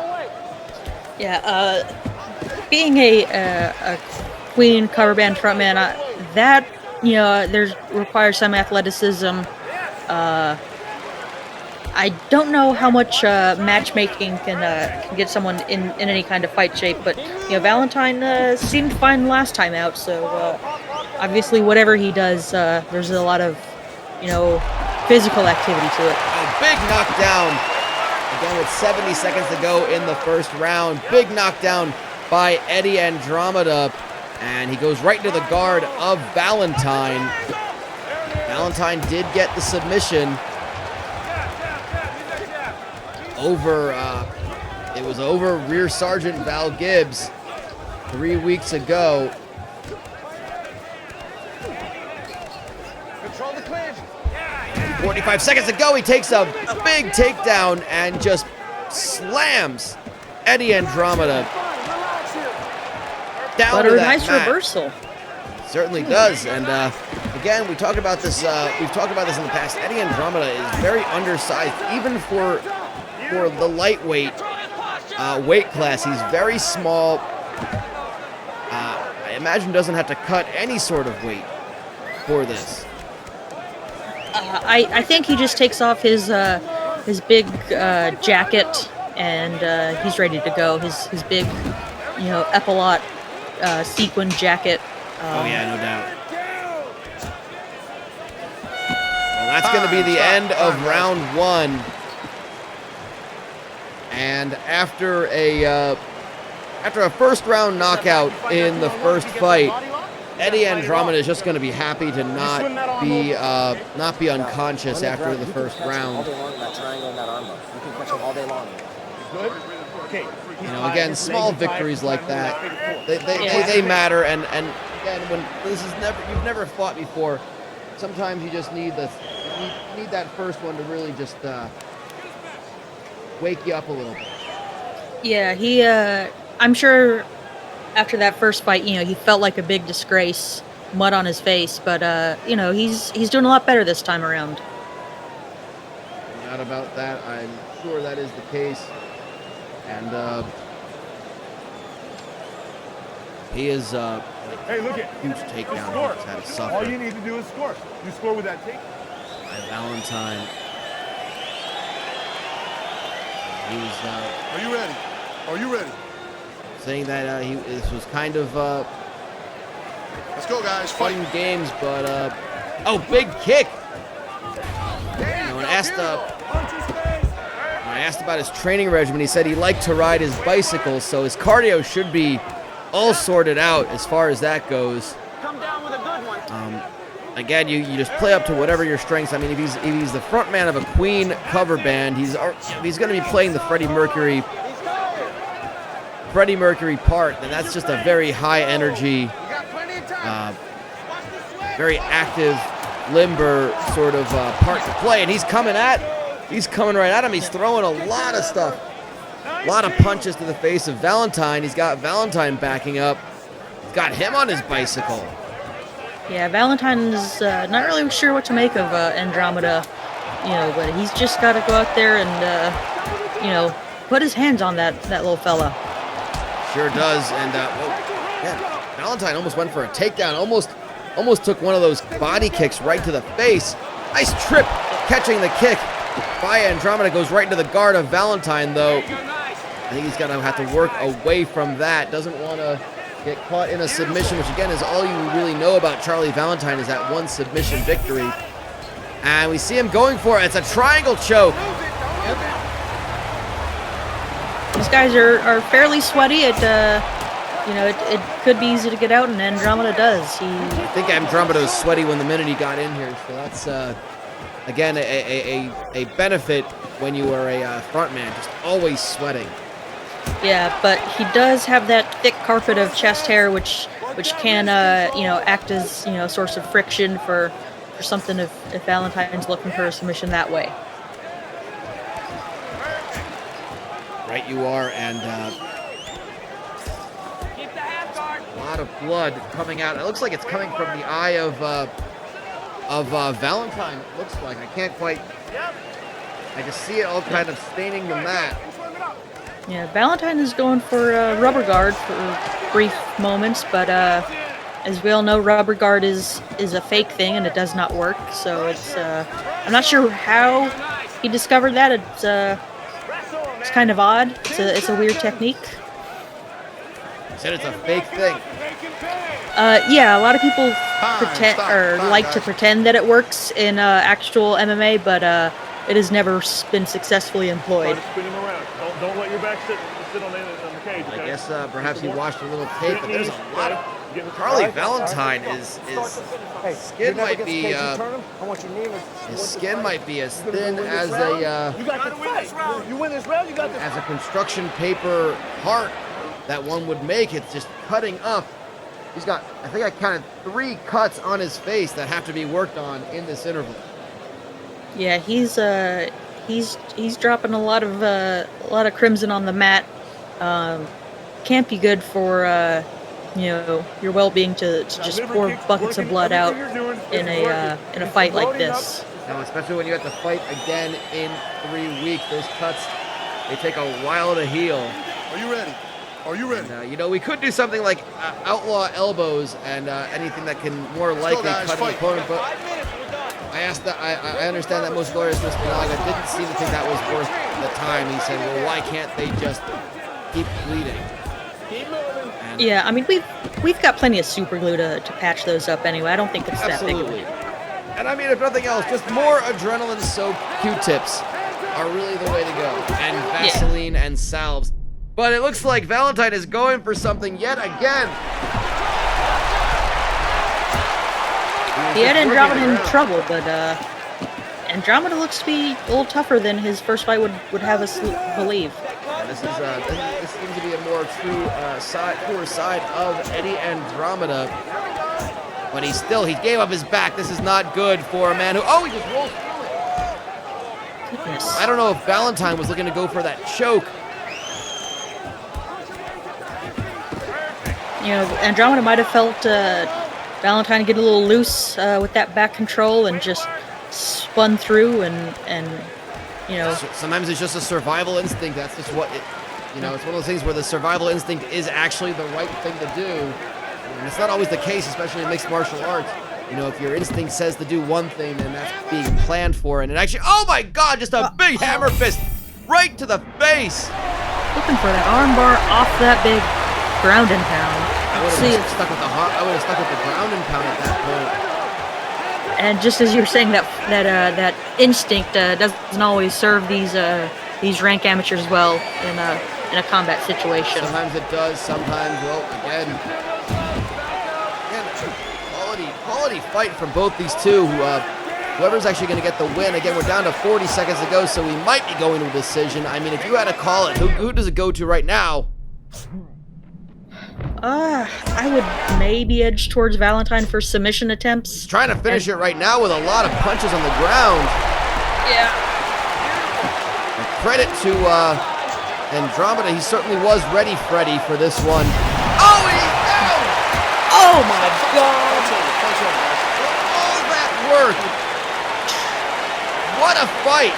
Yeah, being a Queen cover band frontman, that there's requires some athleticism. I don't know how much matchmaking can get someone in any kind of fight shape, but Valentine seemed fine last time out. So obviously, whatever he does, there's a lot of physical activity to it. A big knockdown. Again, with 70 seconds to go in the first round. Big knockdown by Eddie Andromeda. And he goes right into the guard of Valentine. Valentine did get the submission over, it was over Rear Sergeant Val Gibbs 3 weeks ago. Control the clinch. 45 seconds to go, he takes a big takedown and just slams Eddie Andromeda down But to a that nice mat. reversal. Certainly does, and again, we talked about this. We've talked about this in the past. Eddie Andromeda is very undersized, even for the lightweight weight class. He's very small. I imagine doesn't have to cut any sort of weight for this. I think he just takes off his big jacket and he's ready to go. His big epaulette sequin jacket. Oh yeah, no doubt. Well, that's going to be the end of round 1. And after a first round knockout in the first fight, Eddie Andromeda is just going to be happy to not be unconscious after the first round. Again, small victories like that, they matter. And again, when you've never fought before, sometimes you just need that first one to really just wake you up a little bit. Yeah, I'm sure after that first fight, he felt like a big disgrace, mud on his face, but he's doing a lot better this time around. Not about that. I'm sure that is the case. And he is Hey, look at huge takedown. He's had to suffer. All you need to do is score. You score with that take. By Valentine. He was Are you ready? Are you ready? saying that this was kind of Let's go, guys. fun Fight. games, but big kick. When I asked about his training regimen, he said he liked to ride his bicycle, so his cardio should be all sorted out as far as that goes. Come down with a good one. Again, you just play up to whatever your strengths. I mean, if he's the front man of a Queen cover band, he's going to be playing the Freddie Mercury part, then that's just a very high energy, very active, limber sort of part to play. And he's coming right at him. He's throwing a lot of stuff, a lot of punches to the face of Valentine. He's got Valentine backing up. He's got him on his bicycle. Yeah, Valentine's not really sure what to make of Andromeda, but he's just got to go out there and, put his hands on that little fella. Sure does, and Valentine almost went for a takedown, almost took one of those body kicks right to the face. Nice trip, catching the kick by Andromeda, goes right into the guard of Valentine, though. I think he's gonna have to work away from that. Doesn't want to get caught in a submission, which again is all you really know about Charlie Valentine, is that one submission victory. And we see him going for it. It's a triangle choke. These guys are fairly sweaty. it could be easy to get out, and Andromeda does. I think Andromeda was sweaty when the minute he got in here, so that's again a benefit when you are a front man, just always sweating. Yeah, but he does have that thick carpet of chest hair, which can act as a source of friction for something if Valentine's looking for a submission that way. Right, you are, and a lot of blood coming out. It looks like it's coming from the eye of Valentine. It looks like I can't quite. I can see it all kind of staining the mat. Yeah, Valentine is going for rubber guard for brief moments, but as we all know, rubber guard is a fake thing and it does not work. So it's I'm not sure how he discovered that. It's kind of odd. It's a weird technique. You said it's a fake thing. Yeah, a lot of people pretend Stop, like to guys. pretend that it works in actual MMA, but it has never been successfully employed. Spin him around. Don't let your back sit on the cage. I Okay? guess perhaps he watched a little tape, but there's a lot of. Charlie Valentine is his skin might be his skin might be as thin as a You got this fight. You win this round. You got this. as a construction paper heart that one would make. It's just cutting up. He's got, I think I counted 3 cuts on his face that have to be worked on in this interval. Yeah, he's dropping a lot of crimson on the mat. Can't be good for your well-being to just pour buckets of blood out in a fight like this. Now, especially when you have to fight again in 3 weeks, those cuts, they take a while to heal. Are you ready? Are you ready? And, we could do something like outlaw elbows and anything that can more likely guys, cut an fight. opponent, but I asked that. I understand that most lawyers, Mr. Naga, didn't seem to think that was worth the time. He said, "Well, why can't they just keep bleeding?" And Yeah, I mean we've got plenty of super glue to patch those up anyway. I don't think it's that big of a absolutely. deal. And I mean, if nothing else, just more adrenaline-soaked Q-tips are really the way to go, and Vaseline and salves. But it looks like Valentine is going for something yet again. He had Just working Andromeda in around. trouble, but Andromeda looks to be a little tougher than his first fight would have us believe. And this seems to be a more truer side of Eddie Andromeda. But he gave up his back. This is not good for a man who, he just rolled through it. Goodness. I don't know if Valentine was looking to go for that choke. Andromeda might have felt Valentine get a little loose with that back control and just spun through and Sometimes it's just a survival instinct. That's just what it, it's one of those things where the survival instinct is actually the right thing to do. And it's not always the case, especially in mixed martial arts. If your instinct says to do one thing, then that's being planned for. And it actually, oh my God, just a big hammer fist right to the face. looking for that armbar off that big ground and pound. I would See, have stuck with the ground and pound at that point. and just as you're saying that instinct doesn't always serve these rank amateurs well in a combat situation. Sometimes it does. Sometimes, again, quality fight from both these two. Whoever's actually going to get the win. Again, we're down to 40 seconds to go, so we might be going to a decision. I mean, if you had to call it, who does it go to right now? I would maybe edge towards Valentine for submission attempts. He's trying to finish it right now with a lot of punches on the ground. Yeah. Credit to Andromeda. He certainly was ready, Freddy, for this one. Oh, he's down! Oh my God! All that work. What a fight!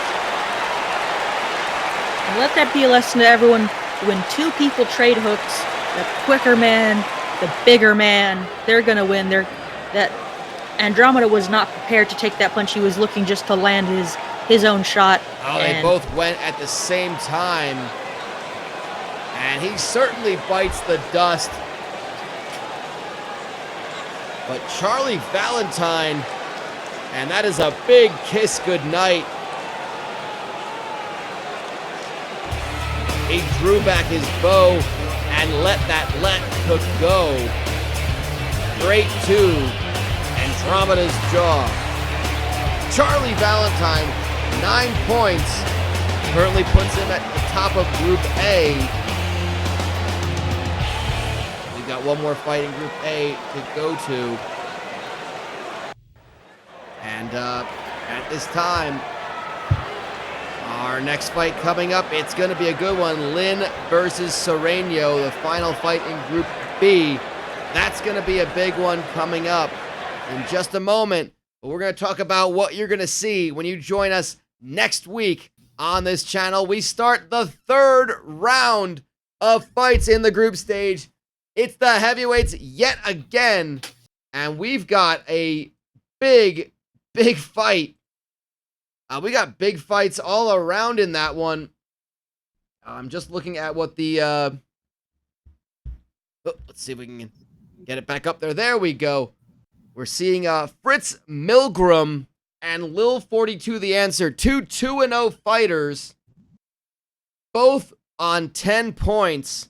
And let that be a lesson to everyone. When two people trade hooks, the quicker man, the bigger man, they're gonna win. That Andromeda was not prepared to take that punch. He was looking just to land his own shot. Oh, they both went at the same time. And he certainly bites the dust. But Charlie Valentine, and that is a big kiss goodnight. He drew back his bow and let that let hook go. Straight to Andromeda's jaw. Charlie Valentine, 9 points. Currently puts him at the top of Group A. We've got one more fight in Group A to go to. And at this time, our next fight coming up, it's going to be a good one. Lin versus Sereno, the final fight in Group B. That's going to be a big one coming up in just a moment. But we're going to talk about what you're going to see when you join us next week on this channel. We start the third round of fights in the group stage. It's the heavyweights yet again. And we've got a big fight. We got big fights all around in that one. I'm just looking at what the... let's see if we can get it back up there. There we go. We're seeing Fritz Milgram and Lil 42 the Answer. Two 2-0 fighters. Both on 10 points.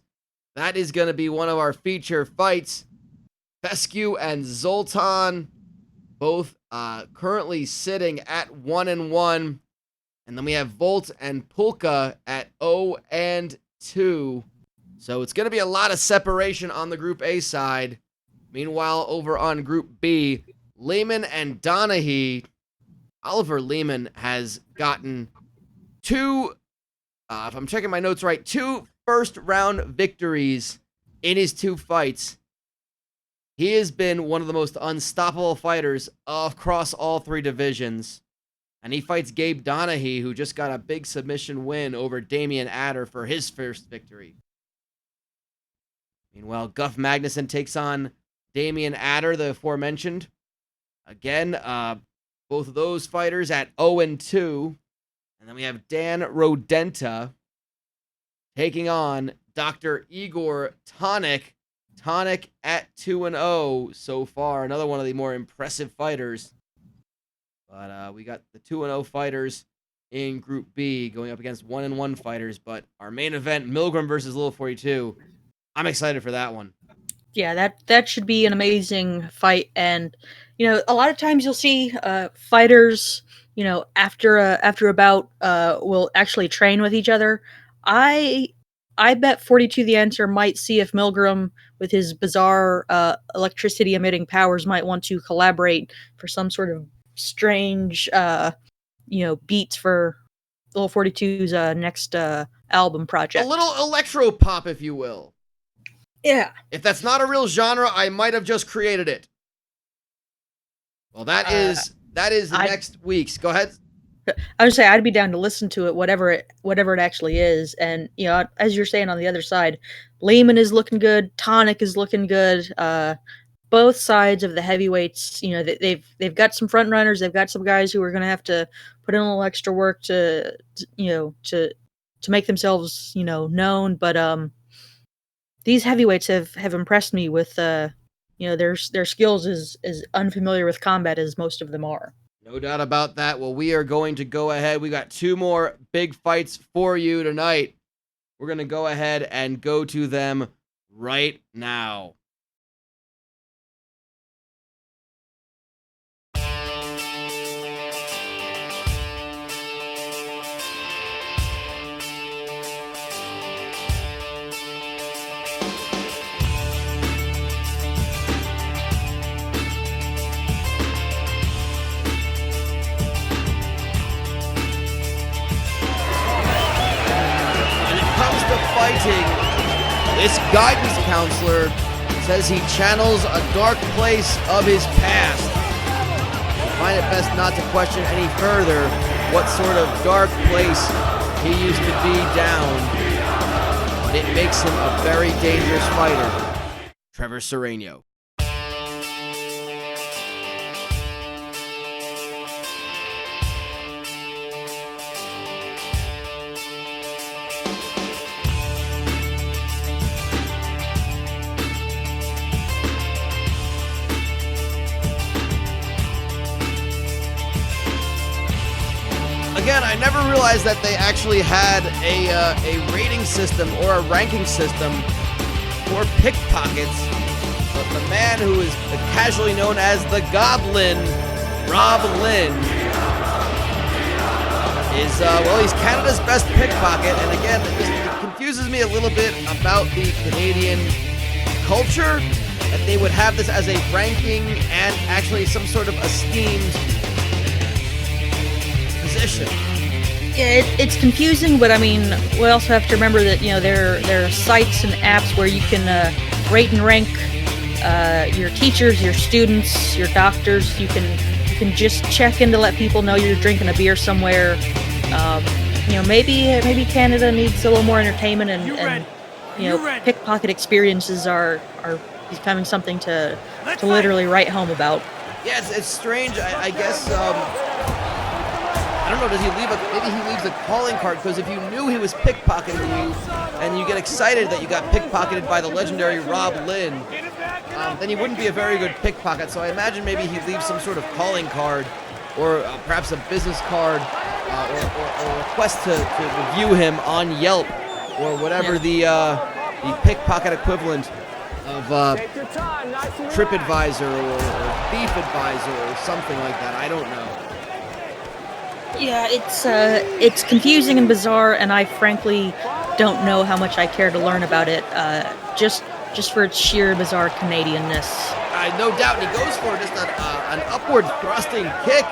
That is going to be one of our feature fights. Fescue and Zoltan. Both currently sitting at 1-1. And then we have Volt and Pulka at 0-2. So it's going to be a lot of separation on the Group A side. Meanwhile, over on Group B, Lehman and Donaghy. Oliver Lehman has gotten two, if I'm checking my notes right, 2 first-round victories in his 2 fights. He has been one of the most unstoppable fighters across all 3 divisions. And he fights Gabe Donaghy, who just got a big submission win over Damian Adder for his first victory. Meanwhile, Guff Magnuson takes on Damian Adder, the aforementioned. Again, both of those fighters at 0-2. And then we have Dan Rodenta taking on Dr. Igor Tonic. Tonic at 2-0 so far. Another one of the more impressive fighters. But we got the 2-0 fighters in Group B going up against 1-1 fighters. But our main event, Milgram versus Lil 42. I'm excited for that one. Yeah, that should be an amazing fight. And a lot of times you'll see fighters, after a bout, will actually train with each other. I bet 42 the Answer might see if Milgram, with his bizarre electricity emitting powers, might want to collaborate for some sort of strange beats for Lil 42's next album project. A little electro pop, if you will. Yeah. If that's not a real genre, I might have just created it. Well, that is next week's. Go ahead. I would say I'd be down to listen to it, whatever it actually is. And as you're saying on the other side, Lehman is looking good, Tonic is looking good. Both sides of the heavyweights, they've got some front runners. They've got some guys who are going to have to put in a little extra work to make themselves known. But these heavyweights have impressed me with their skills is as unfamiliar with combat as most of them are. No doubt about that. Well, we are going to go ahead. We got 2 more big fights for you tonight. We're going to go ahead and go to them right now. This guidance counselor says he channels a dark place of his past. I find it best not to question any further what sort of dark place he used to be down. It makes him a very dangerous fighter. Trevor Sereno. Again, I never realized that they actually had a rating system or a ranking system poor pickpockets. But the man who is casually known as the Goblin, Rob Lynn, is, well, he's Canada's best pickpocket. And again, it confuses me a little bit about the Canadian culture, that they would have this as a ranking and actually some sort of esteemed position. Yeah, it's confusing, but I mean, we also have to remember that, you know, there are sites and apps where you can rate and rank your teachers, your students, your doctors. You can just check in to let people know you're drinking a beer somewhere. You know, maybe Canada needs a little more entertainment, and you know, pickpocket experiences are becoming something to literally write home about. Yeah, it's strange. I guess. I don't know, does he leave maybe he leaves a calling card, because if you knew he was pickpocketing you and you get excited that you got pickpocketed by the legendary Rob Lynn, then he wouldn't be a very good pickpocket. So I imagine maybe he leaves some sort of calling card, or perhaps a business card, or a request to review him on Yelp, or whatever the pickpocket equivalent of TripAdvisor or Beef Advisor or something like that. I don't know. Yeah, it's confusing and bizarre, and I frankly don't know how much I care to learn about it. Just for its sheer bizarre Canadianness. No doubt, and he goes for just an upward thrusting kick.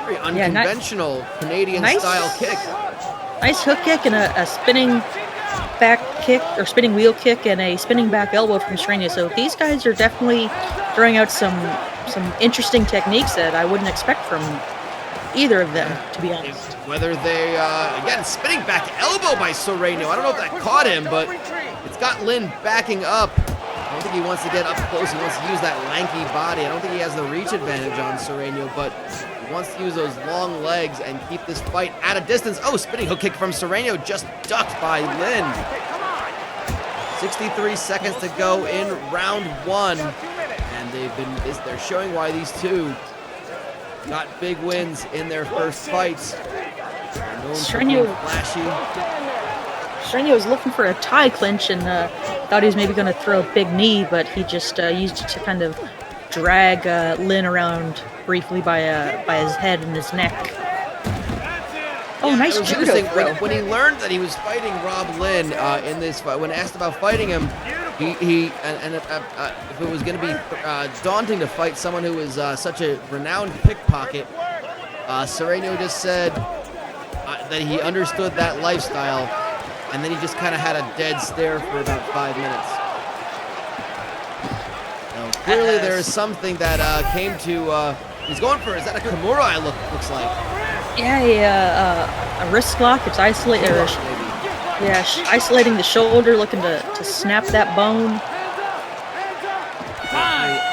Very unconventional Canadian-style kick. Nice hook kick and a spinning back kick, or spinning wheel kick, and a spinning back elbow from Sereno. So these guys are definitely throwing out some interesting techniques that I wouldn't expect from either of them, to be honest. Whether they, again, spinning back elbow by Sereno. I don't know if that caught him, but it's got Lynn backing up. I don't think he wants to get up close. He wants to use that lanky body. I don't think he has the reach advantage on Sereno, but he wants to use those long legs and keep this fight at a distance. Oh, spinning hook kick from Sereno, just ducked by Lynn. 63 seconds to go in round one, and they're showing why these two got big wins in their first fights. Sereno was looking for a tie clinch and thought he was maybe going to throw a big knee, but he just used it to kind of drag Lynn around briefly by his head and his neck. Oh, yeah, nice judo throw. When he learned that he was fighting Rob Lynn in this fight, when asked about fighting him, if it was going to be daunting to fight someone who was such a renowned pickpocket, Sereno just said that he understood that lifestyle, and then he just kind of had a dead stare for about 5 minutes. So clearly there is something that came to, he's going for, is that a Kimura looks like? Yeah, a wrist lock. It's isolated. Isolating the shoulder, looking to snap that bone.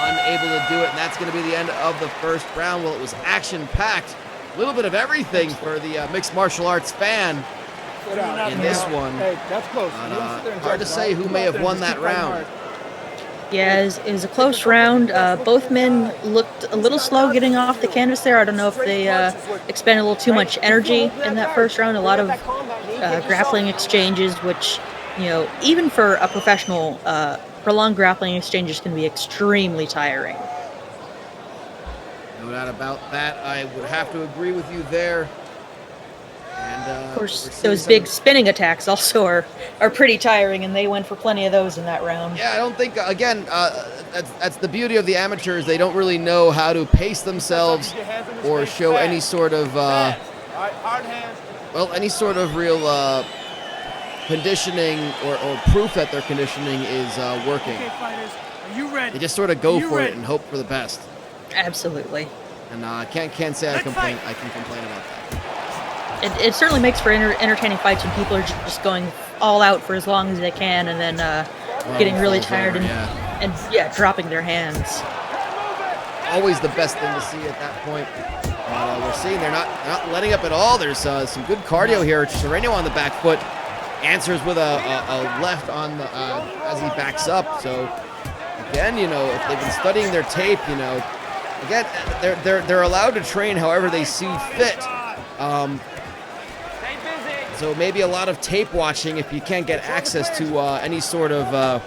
Unable to do it, and that's going to be the end of the first round. Well, it was action-packed. A little bit of everything for the mixed martial arts fan in this one. Hey, that's close. Hard to say who may have won that round. Yeah, it was a close round. Both men looked a little slow getting off the canvas there. I don't know if they expended a little too much energy in that first round. A lot of grappling exchanges, which, you know, even for a professional, prolonged grappling exchanges can be extremely tiring. No doubt about that. I would have to agree with you there. And, of course, those big spinning attacks also are pretty tiring, and they went for plenty of those in that round. Yeah, I don't think, again, that's the beauty of the amateurs. They don't really know how to pace themselves or show any sort of, any sort of real conditioning or proof that their conditioning is working. They just sort of go for it and hope for the best. Absolutely. And I can't say I can complain about that. It certainly makes for entertaining fights when people are just going all out for as long as they can, and then getting really tired and dropping their hands. Always the best thing to see at that point. We're seeing they're not letting up at all. There's some good cardio here. Sereno on the back foot answers with a left on the as he backs up. So again, you know, if they've been studying their tape, you know, again they're allowed to train however they see fit. So maybe a lot of tape watching if you can't get access to any sort of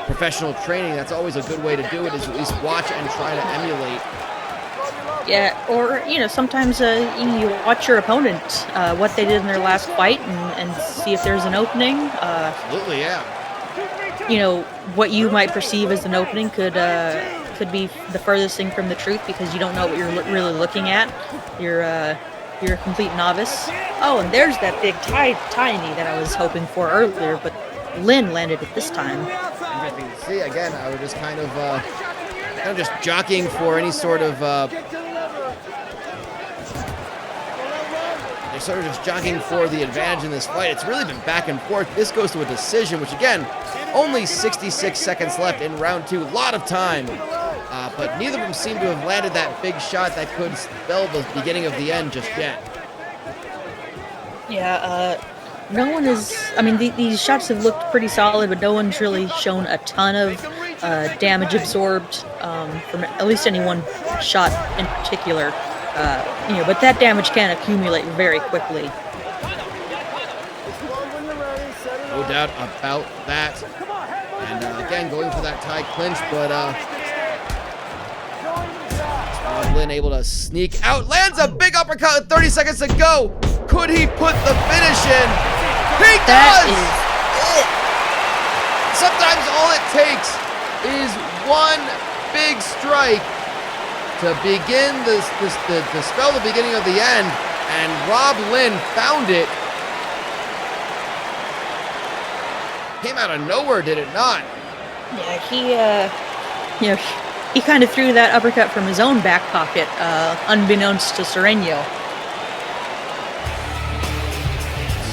professional training, that's always a good way to do it, is at least watch and try to emulate. Yeah, or sometimes you watch your opponent, what they did in their last fight, and see if there's an opening. Absolutely, yeah. What you might perceive as an opening could be the furthest thing from the truth, because you don't know what you're really looking at. You're a complete novice. Oh, and there's that big tiny that I was hoping for earlier, but Lynn landed it this time. Interesting to see. Again, I was just kind of just jockeying for any sort of. They're sort of just jockeying for the advantage in this fight. It's really been back and forth. This goes to a decision, which again, only 66 seconds left in round 2. A lot of time. But neither of them seem to have landed that big shot that could spell the beginning of the end just yet. Yeah, no one is. I mean, these shots have looked pretty solid, but no one's really shown a ton of damage absorbed from at least any one shot in particular. But that damage can accumulate very quickly. No doubt about that. And again, going for that tie clinch, but Lynn able to sneak out, lands a big uppercut with 30 seconds to go. Could he put the finish in? He does! Sometimes all it takes is one big strike to begin to spell the beginning of the end, and Rob Lynn found it. Came out of nowhere, did it not? Yeah, he kind of threw that uppercut from his own back pocket, unbeknownst to Sereno.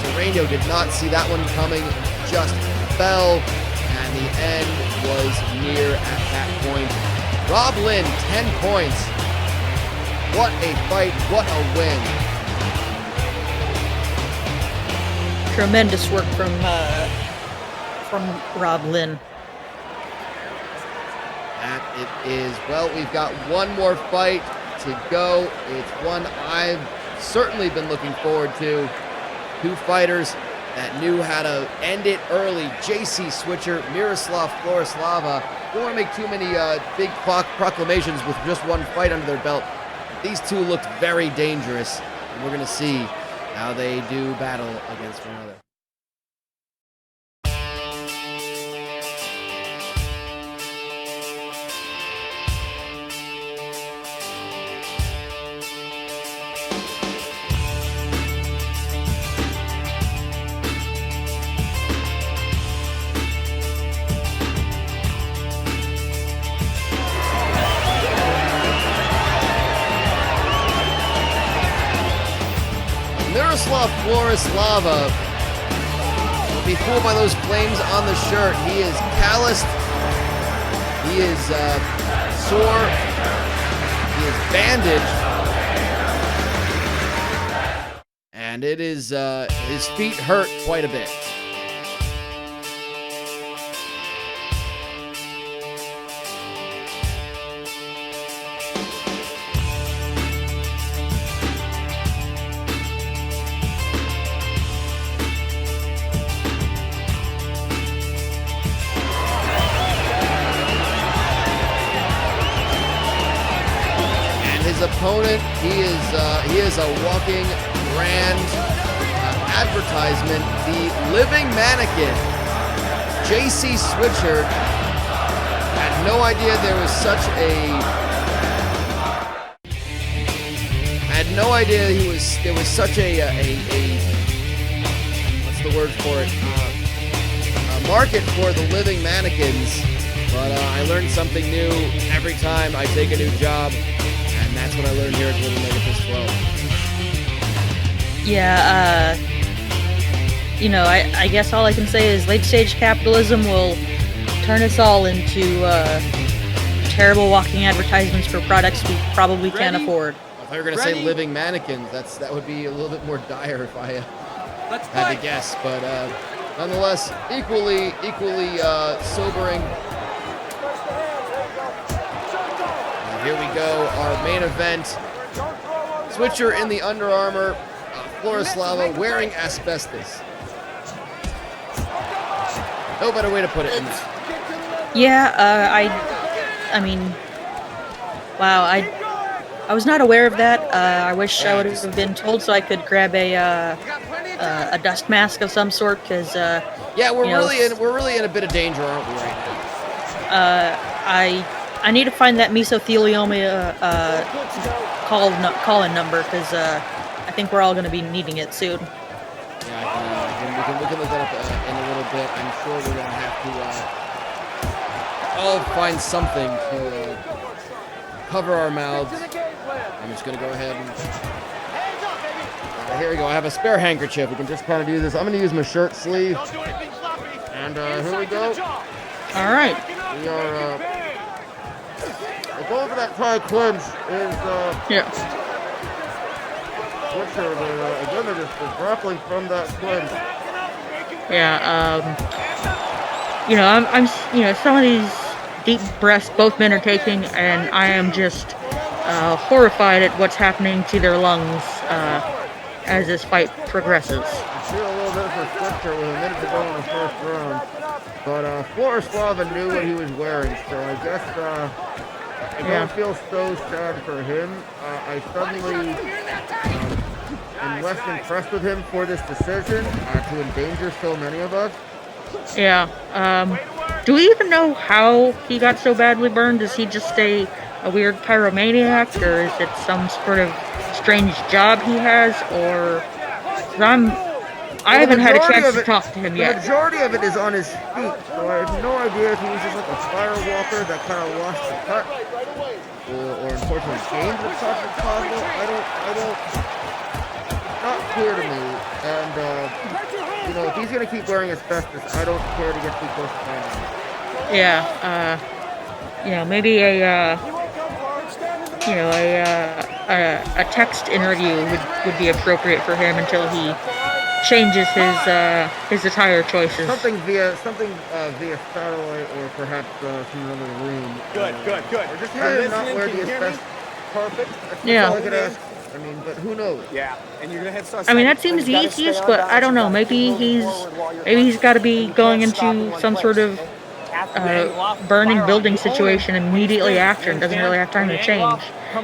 Sereno did not see that one coming, just fell, and the end was near at that point. Rob Lynn, 10 points. What a fight, what a win. Tremendous work from Rob Lynn. That it is. Well, we've got one more fight to go. It's one I've certainly been looking forward to. Two fighters that knew how to end it early. JC Switcher, Miroslav Florislava. Don't want to make too many big proclamations with just one fight under their belt. These two looked very dangerous, and we're going to see how they do battle against one another. Miroslav Florislava, don't be fooled by those flames on the shirt. He is calloused. He is sore. He is bandaged. And it is, his feet hurt quite a bit. His opponent, he is a walking brand advertisement. The living mannequin, JC Switcher, had no idea there was such a what's the word for it? A market for the living mannequins. But I learned something new every time I take a new job. And that's what I learned here at Little MEGAfist 12. Yeah, I guess all I can say is late-stage capitalism will turn us all into terrible walking advertisements for products we probably can't afford. I thought you were going to say living mannequins. That would be a little bit more dire if I had to guess. But nonetheless, equally sobering. Here we go, our main event. Switcher in the Under Armour, Florislava wearing asbestos. No better way to put it. Yeah, I mean, wow, I was not aware of that. I wish I Yeah, would just have been told so I could grab a dust mask of some sort, because yeah, you know, we're really in a bit of danger, aren't we, right now? I need to find that mesothelioma call in number, because I think we're all going to be needing it soon. Yeah, we can look that up in a little bit. I'm sure we're gonna have to all find something to cover our mouths. I'm just gonna go ahead and here we go. I have a spare handkerchief. We can just kind of do this. I'm gonna use my shirt sleeve, and here we go. All right. We are the goal for that tie clinch is Yeah. Switcher. Again, they're just grappling from that clinch. Yeah. Some of these deep breaths both men are taking, and I am just horrified at what's happening to their lungs as this fight progresses. I feel a little bit for Switcher with a minute to go in the first round. But Florislava knew what he was wearing, so I guess I don't feel so sad for him. I suddenly am less impressed with him for this decision to endanger so many of us. Yeah. Do we even know how he got so badly burned? Is he just a weird pyromaniac, or is it some sort of strange job he has, or I haven't had a chance to talk to him yet. The majority of it is on his feet, so I have no idea if he was just like a firewalker that kind of lost the cut, or unfortunately gained the cut if possible. I don't, it's not clear to me, and, if he's gonna keep wearing asbestos, I don't care to get too close to finding him. Yeah, maybe a text interview would be appropriate for him until he changes his attire choices. Something via satellite, or perhaps from another room. Good. Or just have him not wear the asbestos carpet. That's all I could ask. I mean, but who knows? Yeah, and you're gonna hit start. I mean, that seems the easiest, but I don't know. Maybe he's got to be going into some sort of burning building situation immediately after, and doesn't really have time to change.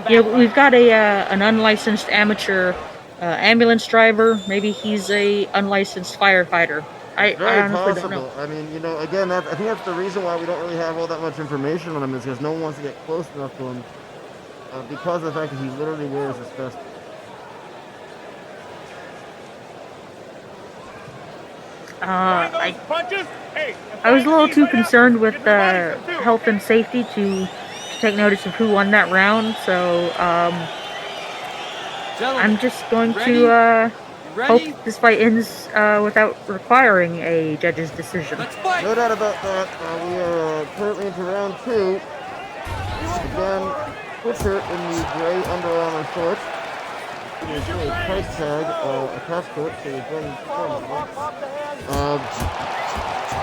Yeah, we've got an unlicensed amateur ambulance driver. Maybe he's a unlicensed firefighter. I honestly don't know. I mean, again, I think that's the reason why we don't really have all that much information on him, is because no one wants to get close enough to him, because of the fact that he literally wears asbestos. I was a little too concerned with health and safety to take notice of who won that round, so I'm just going to hope this fight ends without requiring a judge's decision. No doubt about that. We are currently into round 2. Again, Switcher in the gray Under Armour shorts. There's a price tag attached to it, so you're very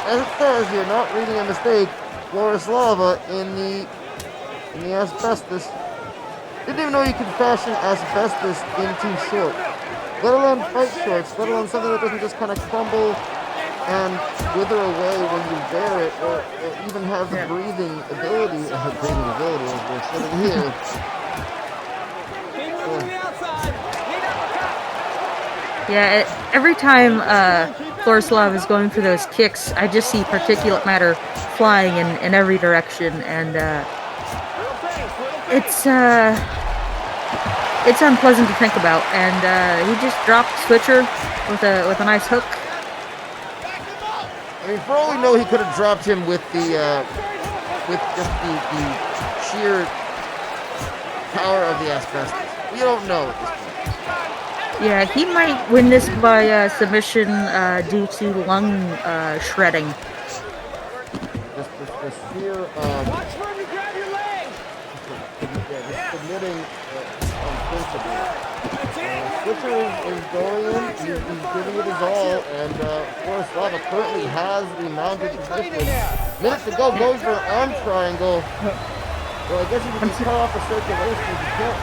as it says, you're not reading a mistake. Florislava in the asbestos. Didn't even know you could fashion asbestos into shorts. Let alone fight shorts, let alone something that doesn't just kind of crumble and wither away when you wear it, or even have the breathing ability as we're sitting here. Yeah, every time Florislav is going for those kicks, I just see particulate matter flying in every direction, and it's unpleasant to think about. And he just dropped Switcher with a nice hook. I mean, for all we know, he could have dropped him with just the sheer power of the asbestos. We don't know at this point. Yeah, he might win this by submission due to lung shredding. Just the sheer submitting on principle. Switcher is going in, he's giving it his all, and Florislava currently has the mounted position. Minutes to go, goes for an arm triangle. Well, I guess you can cut off the circulation. If you can't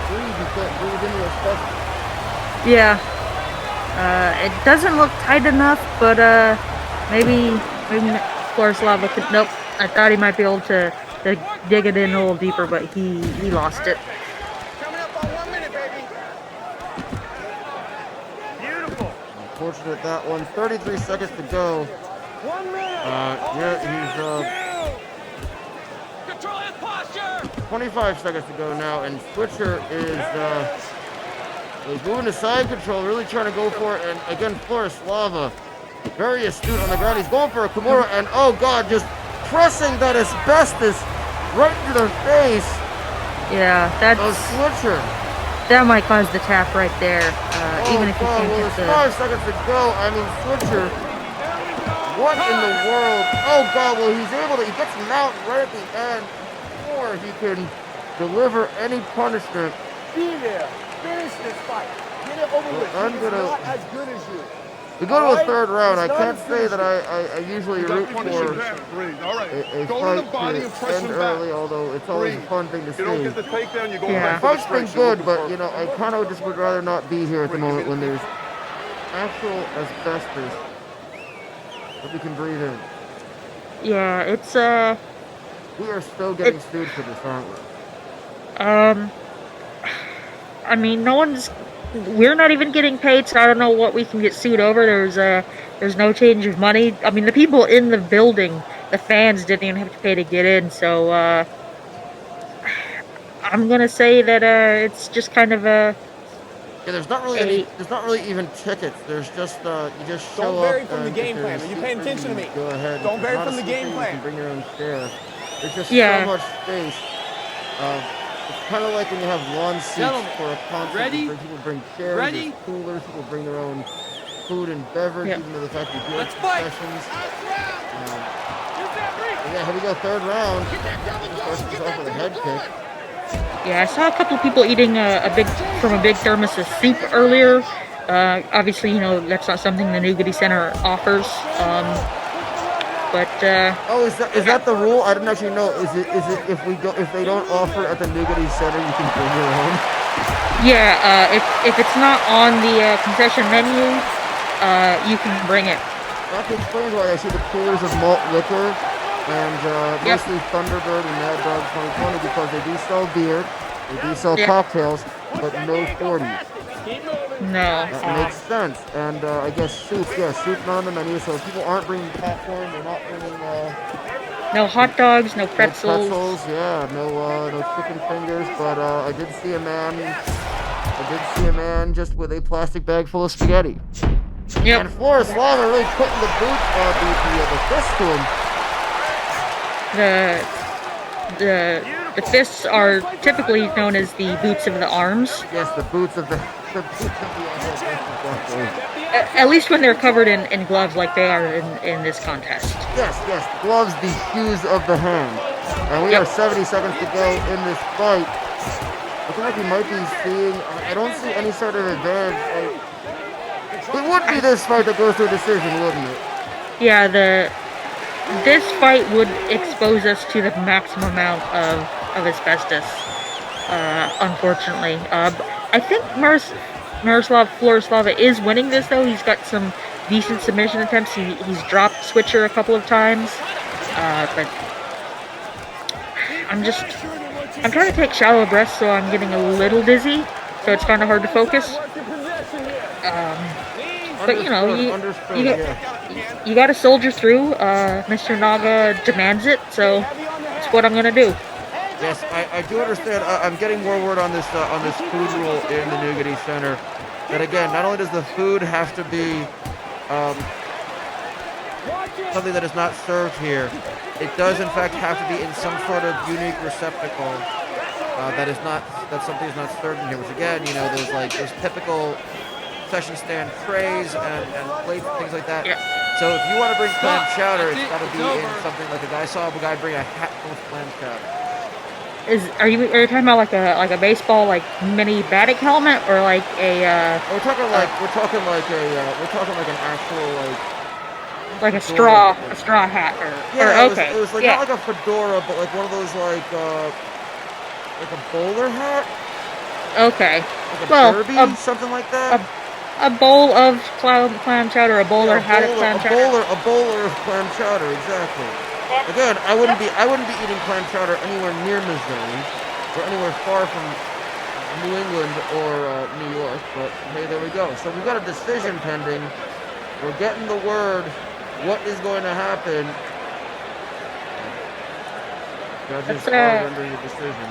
breathe into a special. Yeah, it doesn't look tight enough, but maybe Florislava could. Nope, I thought he might be able to dig it in a little deeper, but he lost it. Coming up on 1 minute, baby. Beautiful. Unfortunate that one. 33 seconds to go. 1 minute. Yeah, he's Control his posture. 25 seconds to go now, and Switcher is moving to side control, really trying to go for it. And again, Florislava, very astute on the ground. He's going for a Kimura, and oh god, just pressing that asbestos right to the face Yeah, of Switcher. that might cause the tap right there. Even if you can't well, get there's 5 seconds to go. I mean, Switcher, what in the world? Oh god, well, he gets him out right at the end before he can deliver any punishment. Be there. Finish this fight. Get it over with. I'm He's gonna- not as good as you. We go to a Alright? third round. I He's not can't as say good that as I usually You root got punish him for down. Breathe. All right. a Go to fight the body to and press end him back. early, although it's always a Breathe. fun thing to You don't see. get the takedown, you're going Yeah. back for the Fight's been strikes. You're good, looking but for- you know, I kind of just would rather not be here at the moment when there's actual asbestos that we can breathe in. Yeah, it's We are still getting sued for this, aren't we? I mean, we're not even getting paid, so I don't know what we can get sued over. There's no change of money. I mean, the people in the building, the fans didn't even have to pay to get in, so I'm gonna say that it's just kind of a Yeah, there's not really even tickets. There's just you just show Don't vary up. from the and game if plan. there's Are you a paying seat attention to for me? you, Go ahead. Don't If vary there's from not the a seat game for you, You plan. can bring your own chair. There's just Yeah. so much space. It's kind of like when you have lawn seats Gentlemen, for a concert. ready? People bring chairs, Ready? there's coolers. People bring their own food and beverage, Yeah. even though the fact we do Let's have fight. concessions. Yeah, here we go, third round. First is off with a head kick. Yeah, I saw a couple people eating a big thermos of soup earlier. Obviously, you know, that's not something the Nougaty Center offers. But Oh, is that the rule? I didn't actually know. Is it if they don't offer at the Nougaty Center, you can bring your own? yeah, if it's not on the concession menu, you can bring it. That explains why I see the coolers of malt liquor and Yep. mostly Thunderbird and Mad Dog 2020 because they do sell beer, they do sell Yep. cocktails, but no 40. No. That makes sense. And I guess soup, yeah, soup not on the menu, so people aren't bringing popcorn, they're not bringing No hot dogs, no no pretzels. yeah, no chicken fingers, but I did see a man just with a plastic bag full of spaghetti. Yep. And Florislava really putting the boot the fist to him. The fists are typically known as the boots of the arms. Yes, the boots of the boots of the exactly. At least when they're covered in gloves like they are in this contest. Yes, gloves, the hues of the hand. And we Yep. have 70 seconds to go in this fight. Looking like we might be seeing. I don't see any sort of advantage. It would be this fight that goes to a decision, wouldn't it? Yeah, this fight would expose us to the maximum amount of asbestos. Unfortunately, I think Florislava is winning this though. He's got some decent submission attempts. He's dropped Switcher a couple of times, but I'm trying to take shallow breaths, so I'm getting a little dizzy. So it's kind of hard to focus. But you know, Understood, yeah. you got to soldier through. Mr. Naga demands it, so that's what I'm gonna do. Yes, I do understand. I'm getting more word on this food rule in the Nougaty Center. That again, not only does the food have to be something that is not served here, it does in fact have to be in some sort of unique receptacle that something is not served in here. Which again, you know, there's typical concession stand trays and plates and things like that. Yeah. So if you want to bring clam chowder, That's it's it. got to be It's in over. something like I saw a guy bring a hat full of clam chowder. Are you talking about like a baseball like mini batting helmet or like a We're talking like an actual like a straw hat or okay. It was like yeah. not like a fedora, but like one of those like a bowler hat, Okay. like a Well, derby, something like that. a bowl of clam chowder, a bowler hat of clam chowder. A bowler of clam chowder, exactly. Again, I wouldn't be eating clam chowder anywhere near Missouri or anywhere far from New England or New York. But hey, there we go. So we got a decision pending. We're getting the word. What is going to happen? Judges are rendering a decision.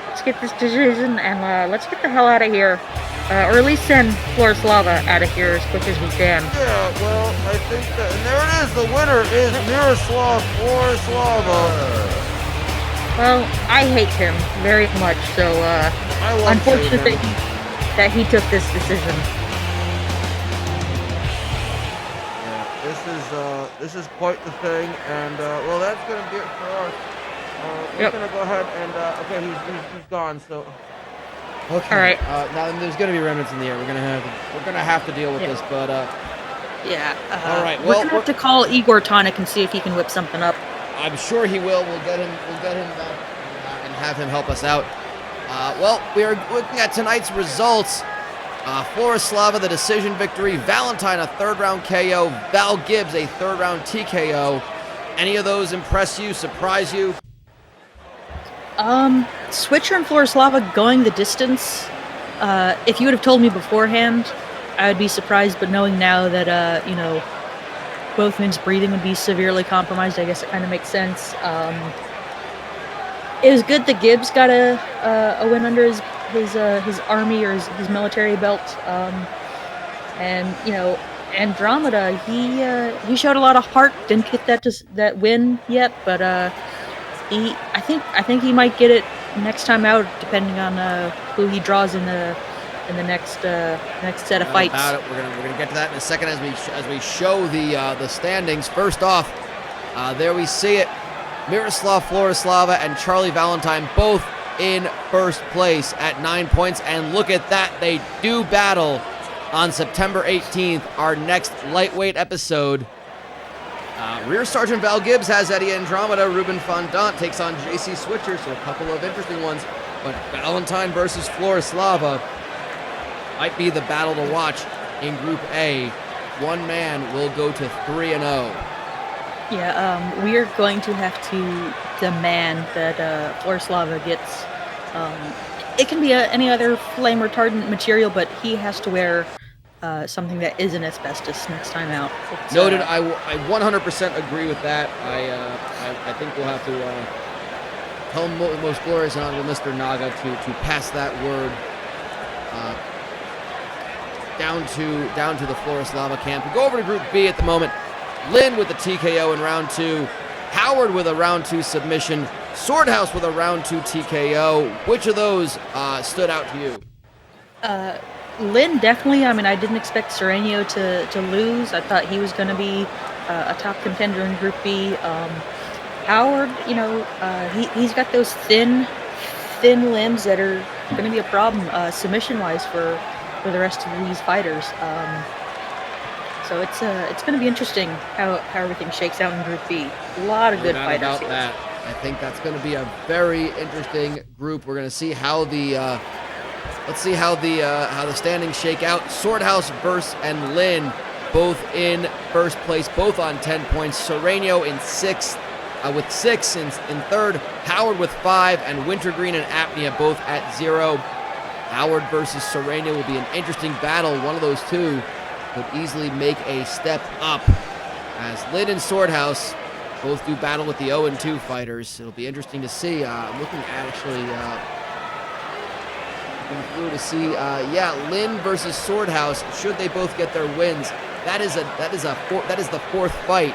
Let's get this decision and let's get the hell out of here. Or at least send Florislava out of here as quick as we can. Yeah, well, I think that, and there it is. The winner is Miroslav Florislava. Well, I hate him very much, so unfortunate that he took this decision. Yeah, this is quite the thing, and well, that's gonna be it for us. We're gonna go ahead and okay, he's gone. So Okay. All right. Now there's gonna be remnants in the air. We're gonna have to deal with this, but yeah. all right. We're gonna have to call Igor Tonic and see if he can whip something up. I'm sure he will. We'll get him back and have him help us out. Well, we are looking at tonight's results. Florislava, the decision victory. Valentine, a third-round KO. Val Gibbs, a third-round TKO. Any of those impress you, surprise you? Switcher and Florislava going the distance. If you would have told me beforehand, I would be surprised, but knowing now that, both men's breathing would be severely compromised, I guess it kind of makes sense. It was good that Gibbs got a win under his army or his military belt. And, Andromeda, he showed a lot of heart, didn't get that win yet, but, I think he might get it next time out, depending on who he draws in the next set of fights. About it. We're gonna get to that in a second as we show the standings. First off, there we see it: Miroslav Florislava and Charlie Valentine both in first place at 9 points. And look at that, they do battle on September 18th, our next lightweight episode. Rear Sergeant Val Gibbs has Eddie Andromeda. Ruben Fondant takes on JC Switcher, so a couple of interesting ones. But Valentine versus Florislava might be the battle to watch in Group A. One man will go to 3-0. Yeah, we are going to have to demand that Florislava gets. It can be any other flame retardant material, but he has to wear something that isn't asbestos next time out. Noted. I 100% agree with that. I think we'll have to tell Most Glorious and Honorable Mr. Naga to pass that word down to the Florislava camp. We go over to Group B at the moment. Lynn with the TKO in round 2. Howard with a round 2 submission. Swordhouse with a round 2 TKO. Which of those stood out to you? Lynn, definitely. I mean, I didn't expect Sereno to lose. I thought he was going to be a top contender in Group B. Howard, he's got those thin limbs that are going to be a problem submission-wise for the rest of these fighters. So it's going to be interesting how everything shakes out in Group B. A lot of good fighters about here. that. I think that's going to be a very interesting group. We're going to see how the standings shake out. Swordhouse versus and Lynn both in first place, both on 10 points. Sereno in 6th with 6 in 3rd. Howard with 5, and Wintergreen and Apnea both at 0. Howard versus Sereno will be an interesting battle. One of those two could easily make a step up, as Lynn and Swordhouse both do battle with the 0-2 fighters. It'll be interesting to see. I'm looking at through to see, Lynn versus Swordhouse. Should they both get their wins, that is the 4th fight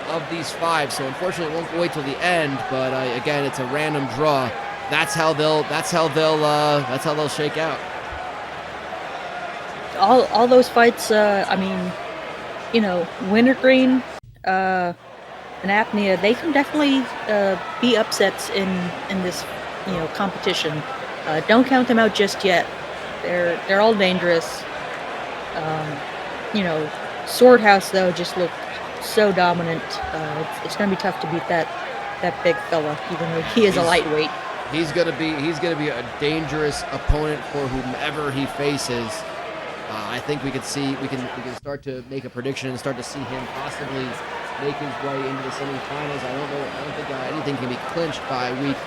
of these 5. So unfortunately, it won't wait till the end. But again, it's a random draw. That's how they'll shake out. All those fights. Wintergreen and Apnea, they can definitely be upsets in this competition. Don't count them out just yet. They're all dangerous. Swordhouse though just looked so dominant. It's going to be tough to beat that big fella, even though he is a lightweight. He's gonna be a dangerous opponent for whomever he faces. I think we can start to make a prediction and start to see him possibly make his way into the semifinals. I don't think anything can be clinched by week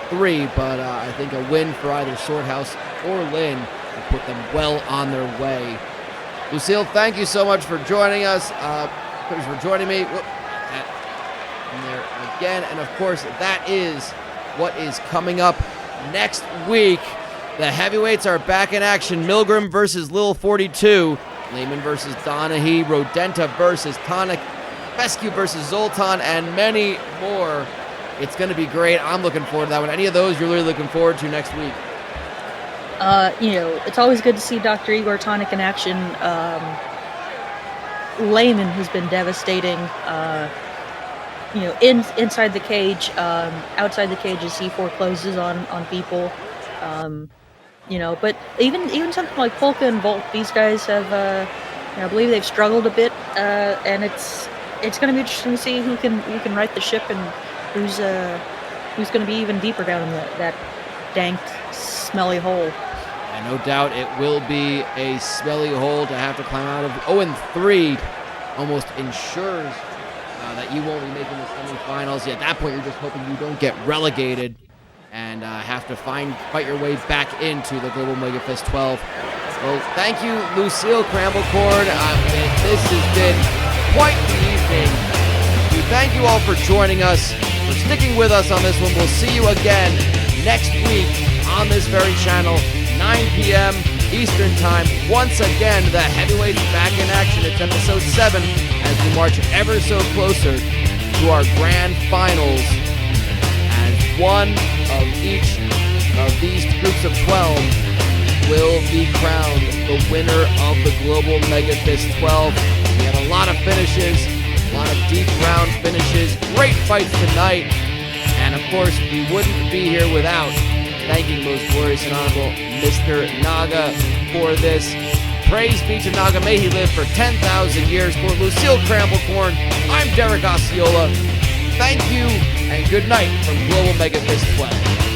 3, but I think a win for either Swordhouse or Lynn will put them well on their way. Lucille, thank you so much for joining us. Thanks for joining me. Whoop, and there again, and of course, that is what is coming up next week. The heavyweights are back in action. Milgram versus Lil 42. Lehman versus Donahue. Rodenta versus Tonic. Fescue versus Zoltan, and many more. It's going to be great. I'm looking forward to that one. Any of those you're really looking forward to next week? It's always good to see Dr. Igor Tonic in action. Lehman has been devastating. Inside the cage, outside the cage as he forecloses on people. But even something like Polka and Volt, these guys have, I believe they've struggled a bit, and it's going to be interesting to see who can right the ship and who's going to be even deeper down in that dank, smelly hole. And no doubt it will be a smelly hole to have to climb out of. 0-3 almost ensures that you won't be making the semifinals. At that point, you're just hoping you don't get relegated and have to fight your way back into the Global MEGAfist 12. Well, thank you, Lucille Cramble-Corn. This has been quite the evening. We thank you all for joining us, for sticking with us on this one. We'll see you again next week on this very channel, 9 p.m. Eastern Time. Once again, the heavyweights back in action. It's episode 7 as we march ever so closer to our grand finals as one of each of these groups of 12 will be crowned the winner of the Global MEGAfist 12. We had a lot of finishes, a lot of deep round finishes, great fights tonight, and of course we wouldn't be here without thanking most glorious and honorable Mr. Naga for this. Praise be to Naga, may he live for 10,000 years. For Lucille Cramble-Corn, I'm Derek Osceola. Thank you and good night from Global MEGAfist 12.